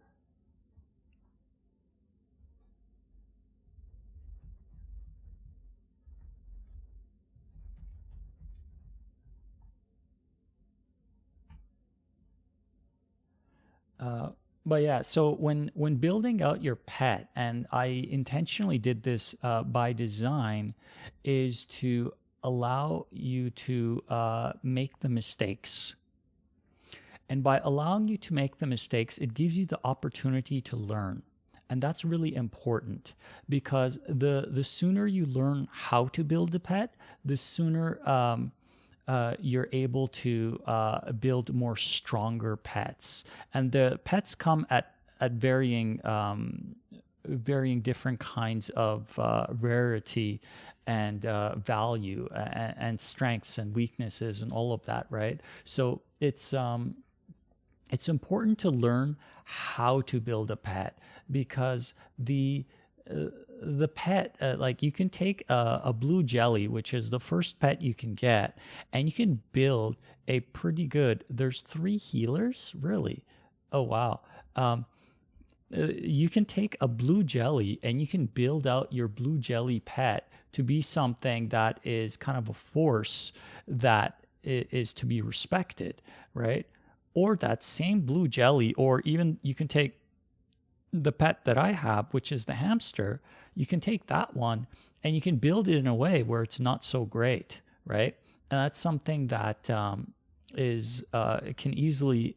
Uh, but yeah, so when building out your pet, and I intentionally did this by design, is to allow you to make the mistakes. And by allowing you to make the mistakes, it gives you the opportunity to learn. And that's really important, because the sooner you learn how to build a pet, the sooner you're able to build more stronger pets. And the pets come at varying different kinds of rarity and value, and strengths and weaknesses and all of that, right? So it's important to learn how to build a pet, because the pet, like, you can take a blue jelly, which is the first pet you can get, and you can build a pretty good. There's 3 healers, really. Oh wow. You can take a blue jelly and you can build out your blue jelly pet to be something that is kind of a force that is to be respected, right? Or that same blue jelly, or even you can take the pet that I have, which is the hamster. You can take that one and you can build it in a way where it's not so great, right? And that's something that can easily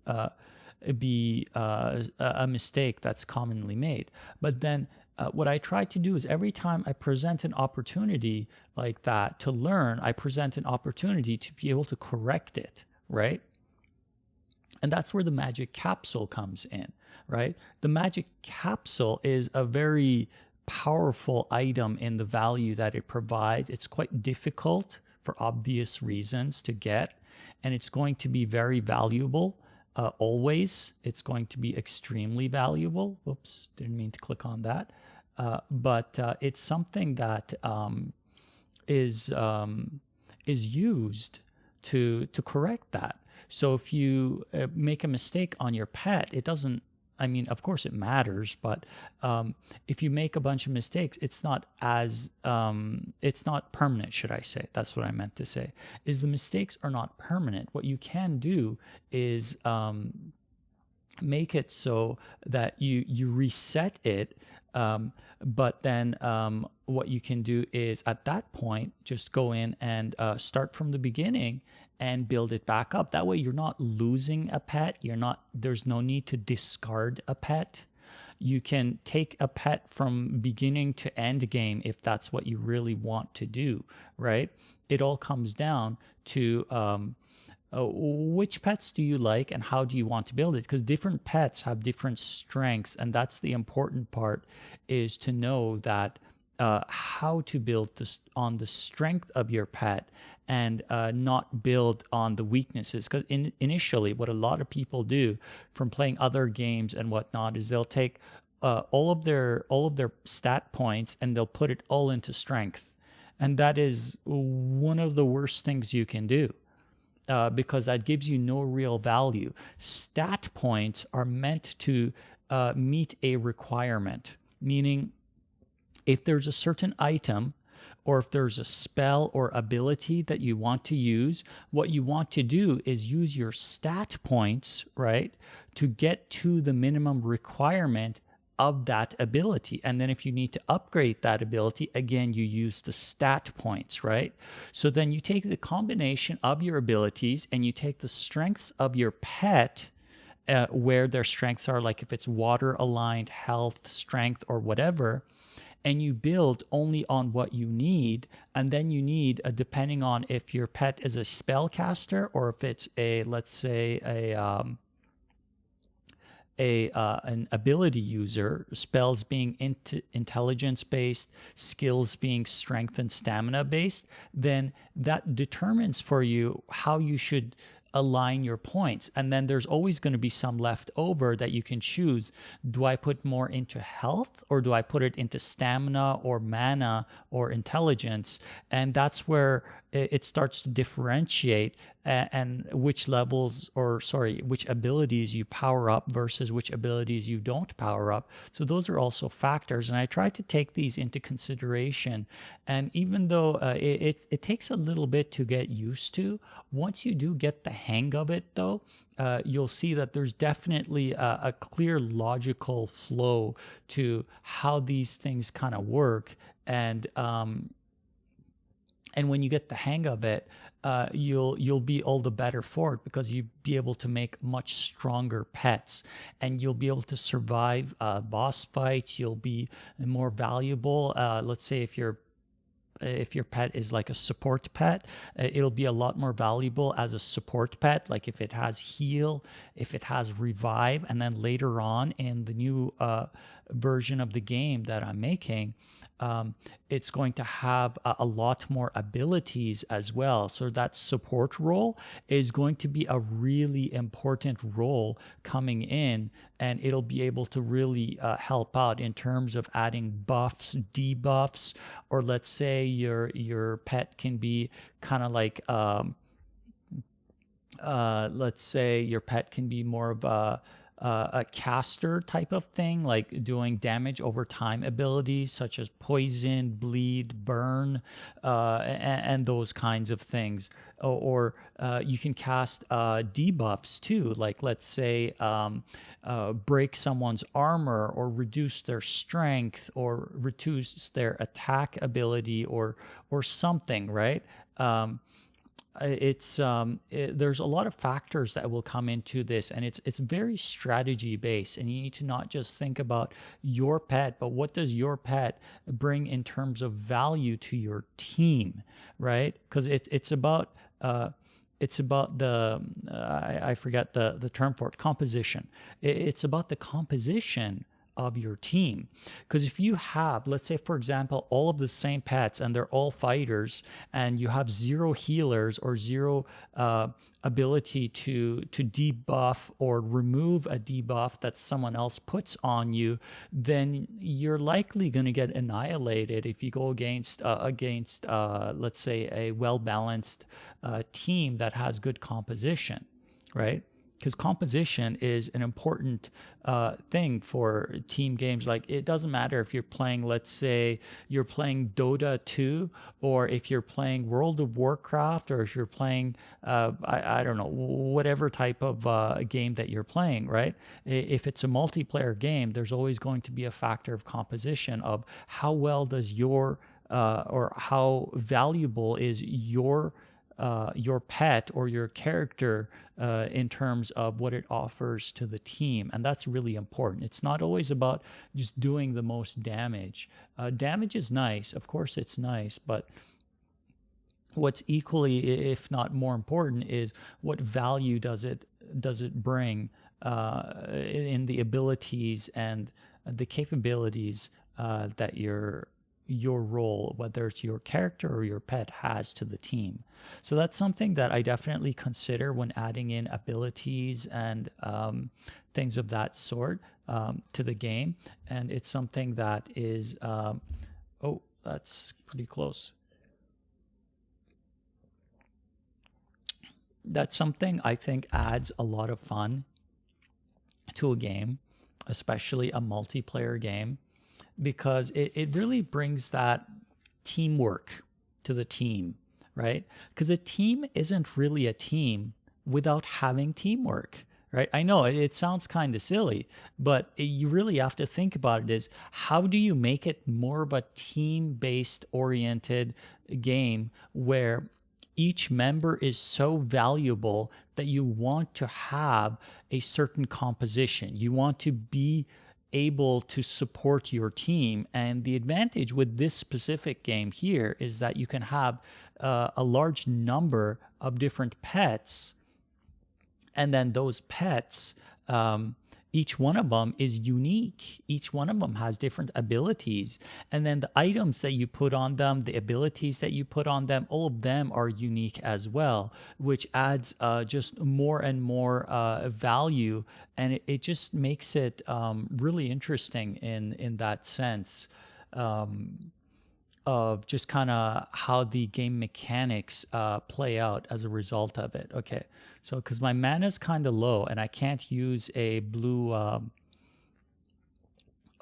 be a mistake that's commonly made. But then what I try to do is, every time I present an opportunity like that to learn, I present an opportunity to be able to correct it, right? And that's where the magic capsule comes in, right? The magic capsule is a very powerful item in the value that it provides. It's quite difficult for obvious reasons to get, and it's going to be very valuable. Always, it's going to be extremely valuable. Whoops, didn't mean to click on that. But it's something that is used to correct that. So if you make a mistake on your pet, it doesn't I mean, of course it matters, but if you make a bunch of mistakes, it's not permanent, should I say. That's what I meant to say, is the mistakes are not permanent. What you can do is make it so that you reset it, but then what you can do is at that point just go in and start from the beginning and build it back up. That way you're not losing a pet. There's no need to discard a pet. You can take a pet from beginning to end game if that's what you really want to do, right? It all comes down to which pets do you like and how do you want to build it? Because different pets have different strengths, and that's the important part, is to know that how to build this on the strength of your pet and not build on the weaknesses. Because initially, what a lot of people do from playing other games and whatnot is they'll take all of their stat points and they'll put it all into strength, and that is one of the worst things you can do. Because that gives you no real value. Stat points are meant to meet a requirement, meaning if there's a certain item or if there's a spell or ability that you want to use, what you want to do is use your stat points, right, to get to the minimum requirement of that ability. And then if you need to upgrade that ability, again, you use the stat points, right? So then you take the combination of your abilities and you take the strengths of your pet, where their strengths are, like if it's water aligned, health, strength, or whatever, and you build only on what you need. And then you need, depending on if your pet is a spellcaster or if it's let's say an ability user, spells being intelligence based, skills being strength and stamina based, then that determines for you how you should align your points. And then there's always going to be some left over that you can choose. Do I put more into health, or do I put it into stamina or mana or intelligence? And that's where it starts to differentiate and which abilities you power up versus which abilities you don't power up. So those are also factors, and I try to take these into consideration. And even though it takes a little bit to get used to, once you do get the hang of it, though, you'll see that there's definitely a clear logical flow to how these things kind of work. And when you get the hang of it, you'll be all the better for it, because you'll be able to make much stronger pets, and you'll be able to survive boss fights. You'll be more valuable. Let's say if your pet is like a support pet, it'll be a lot more valuable as a support pet. Like if it has heal, if it has revive, and then later on in the new version of the game that I'm making, it's going to have a lot more abilities as well. So that support role is going to be a really important role coming in, and it'll be able to really help out in terms of adding buffs, debuffs, or let's say your pet can be kind of like let's say your pet can be more of a caster type of thing, like doing damage over time abilities such as poison, bleed, burn, and those kinds of things. Or you can cast debuffs too, like let's say break someone's armor, or reduce their strength, or reduce their attack ability, or something, right? There's a lot of factors that will come into this, and it's very strategy based, and you need to not just think about your pet, but what does your pet bring in terms of value to your team, right? Because it's about the I forget the term for it, composition. It's about the composition of your team. Because if you have, let's say for example, all of the same pets and they're all fighters, and you have zero healers or zero ability to debuff or remove a debuff that someone else puts on you, then you're likely going to get annihilated if you go against let's say a well-balanced team that has good composition, right? because composition is an important thing for team games. Like, it doesn't matter if you're playing, let's say you're playing Dota 2, or if you're playing World of Warcraft, or if you're playing, I don't know, whatever type of game that you're playing, right? If it's a multiplayer game, there's always going to be a factor of composition of how well does or how valuable is your pet or your character in terms of what it offers to the team. And that's really important. It's not always about just doing the most damage. Damage is nice. Of course, it's nice. But what's equally, if not more important, is what value does it bring in the abilities and the capabilities that your role, whether it's your character or your pet, has to the team. So that's something that I definitely consider when adding in abilities and things of that sort to the game. And it's something that is, oh, that's pretty close. That's something I think adds a lot of fun to a game, especially a multiplayer game, because it really brings that teamwork to the team, right? Because a team isn't really a team without having teamwork, right? I know it sounds kind of silly, but you really have to think about it is, how do you make it more of a team-based oriented game where each member is so valuable that you want to have a certain composition. You want to be able to support your team. And the advantage with this specific game here is that you can have a large number of different pets, and then those pets, each one of them is unique. Each one of them has different abilities. And then the items that you put on them, the abilities that you put on them, all of them are unique as well, which adds just more and more value. And it just makes it really interesting in that sense. Of just kind of how the game mechanics play out as a result of it. Okay, so because my mana is kind of low and I can't use a blue, what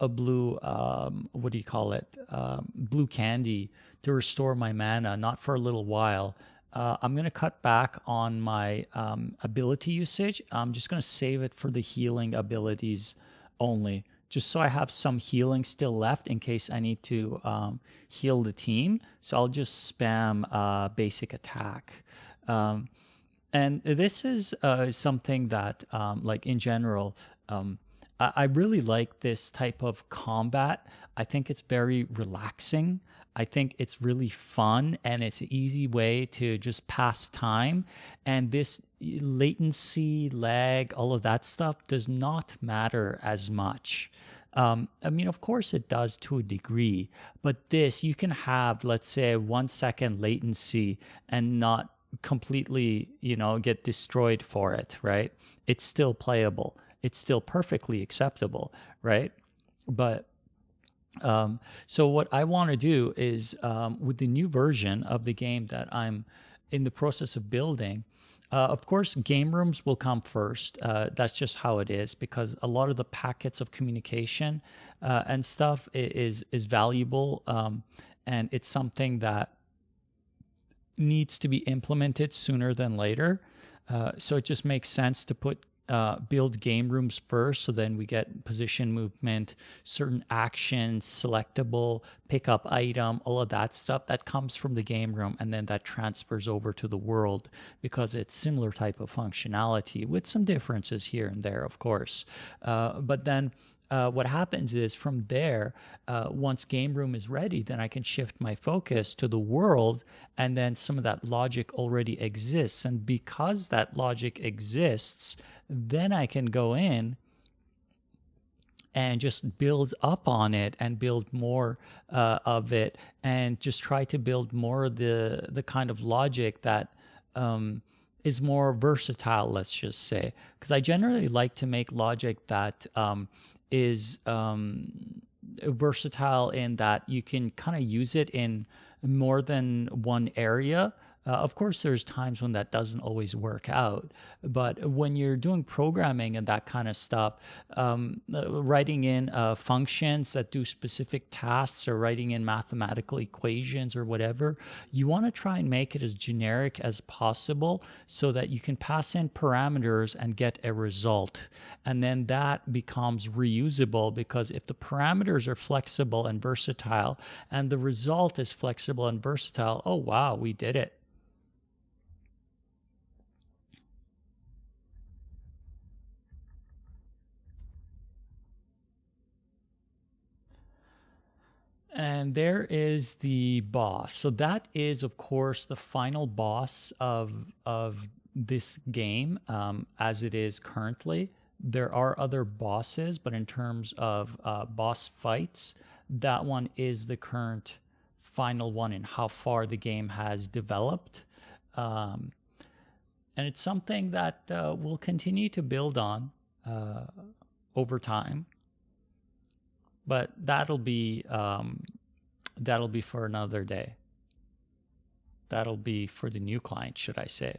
do you call it? Blue candy to restore my mana, not for a little while. I'm going to cut back on my ability usage. I'm just going to save it for the healing abilities only, just so I have some healing still left in case I need to heal the team. So I'll just spam basic attack. And this is something that, like in general, I really like this type of combat. I think it's very relaxing. I think it's really fun, and it's an easy way to just pass time. And this latency, lag, all of that stuff does not matter as much. I mean, of course it does to a degree, but this, you can have, let's say, 1 second latency and not completely, get destroyed for it, right? It's still playable. It's still perfectly acceptable, right? But so what I want to do is, with the new version of the game that I'm in the process of building, of course, game rooms will come first. That's just how it is, because a lot of the packets of communication and stuff is valuable, and it's something that needs to be implemented sooner than later. So it just makes sense to build game rooms first, so then we get position movement, certain actions, selectable, pick up item, all of that stuff that comes from the game room, and then that transfers over to the world because it's similar type of functionality with some differences here and there, of course. But then what happens is, from there, once game room is ready, then I can shift my focus to the world, and then some of that logic already exists. And because that logic exists, then I can go in and just build up on it and build more of it, and just try to build more of the kind of logic that is more versatile, let's just say. Because I generally like to make logic that is versatile, in that you can kind of use it in more than one area. Of course, there's times when that doesn't always work out, but when you're doing programming and that kind of stuff, writing in functions that do specific tasks or writing in mathematical equations or whatever, you want to try and make it as generic as possible so that you can pass in parameters and get a result. And then that becomes reusable, because if the parameters are flexible and versatile and the result is flexible and versatile, oh wow, we did it. And there is the boss. So that is, of course, the final boss of this game, as it is currently. There are other bosses, but in terms of boss fights, that one is the current final one in how far the game has developed. Um, and it's something that we'll continue to build on over time. But that'll be for another day. That'll be for the new client, should I say.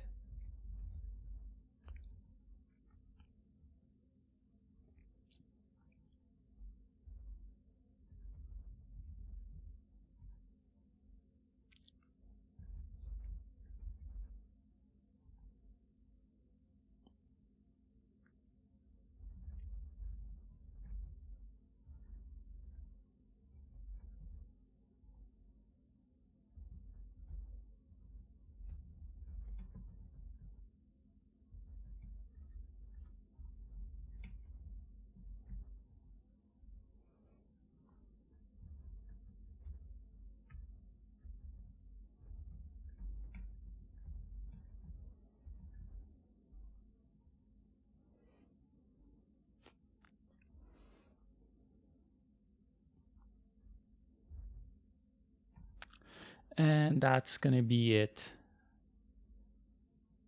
And that's going to be it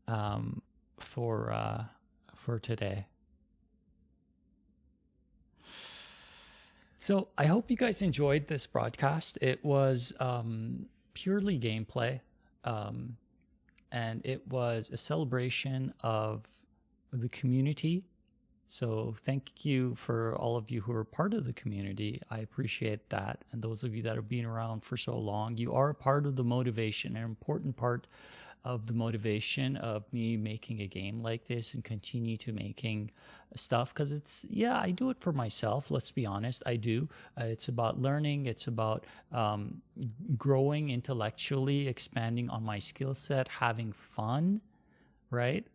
um, for today. So I hope you guys enjoyed this broadcast. It was purely gameplay, um, and it was a celebration of the community. So thank you for all of you who are part of the community. I appreciate that. And those of you that have been around for so long, you are a part of the motivation, an important part of the motivation of me making a game like this and continue to making stuff, because it's, yeah, I do it for myself. Let's be honest, I do. It's about learning. It's about growing intellectually, expanding on my skill set, having fun, right?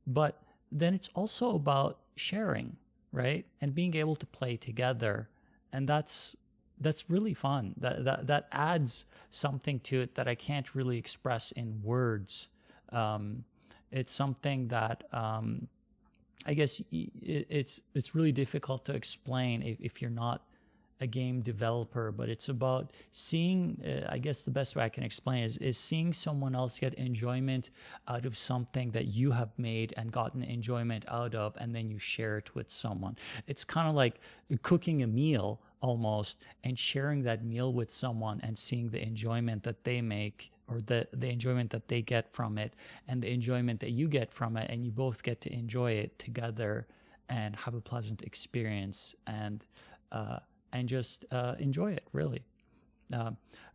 But then it's also about sharing, right? And being able to play together. And that's really fun. That adds something to it that I can't really express in words. It's something that I guess it's really difficult to explain if you're not a game developer, but it's about seeing, I guess the best way I can explain is seeing someone else get enjoyment out of something that you have made and gotten enjoyment out of, and then you share it with someone. It's kind of like cooking a meal almost, and sharing that meal with someone and seeing the enjoyment that they make, or the enjoyment that they get from it and the enjoyment that you get from it, and you both get to enjoy it together and have a pleasant experience and just enjoy it, really.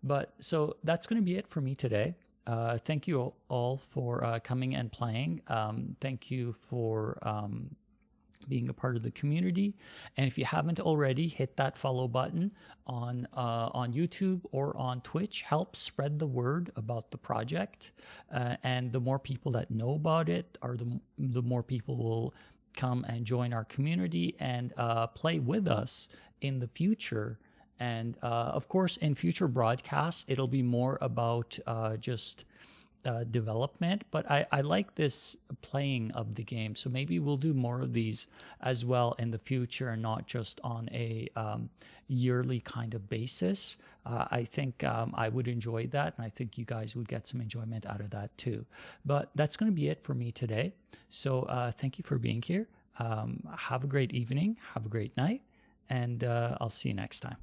But so that's going to be it for me today. Thank you all for coming and playing. Thank you for being a part of the community. And if you haven't already, hit that follow button on YouTube or on Twitch. Help spread the word about the project. And the more people that know about it, are the more people will come and join our community and play with us in the future. And of course, in future broadcasts, it'll be more about just development, but I like this playing of the game. So maybe we'll do more of these as well in the future, and not just on a yearly kind of basis. I think I would enjoy that, and I think you guys would get some enjoyment out of that too. But that's going to be it for me today. So thank you for being here. Have a great evening. Have a great night. And I'll see you next time.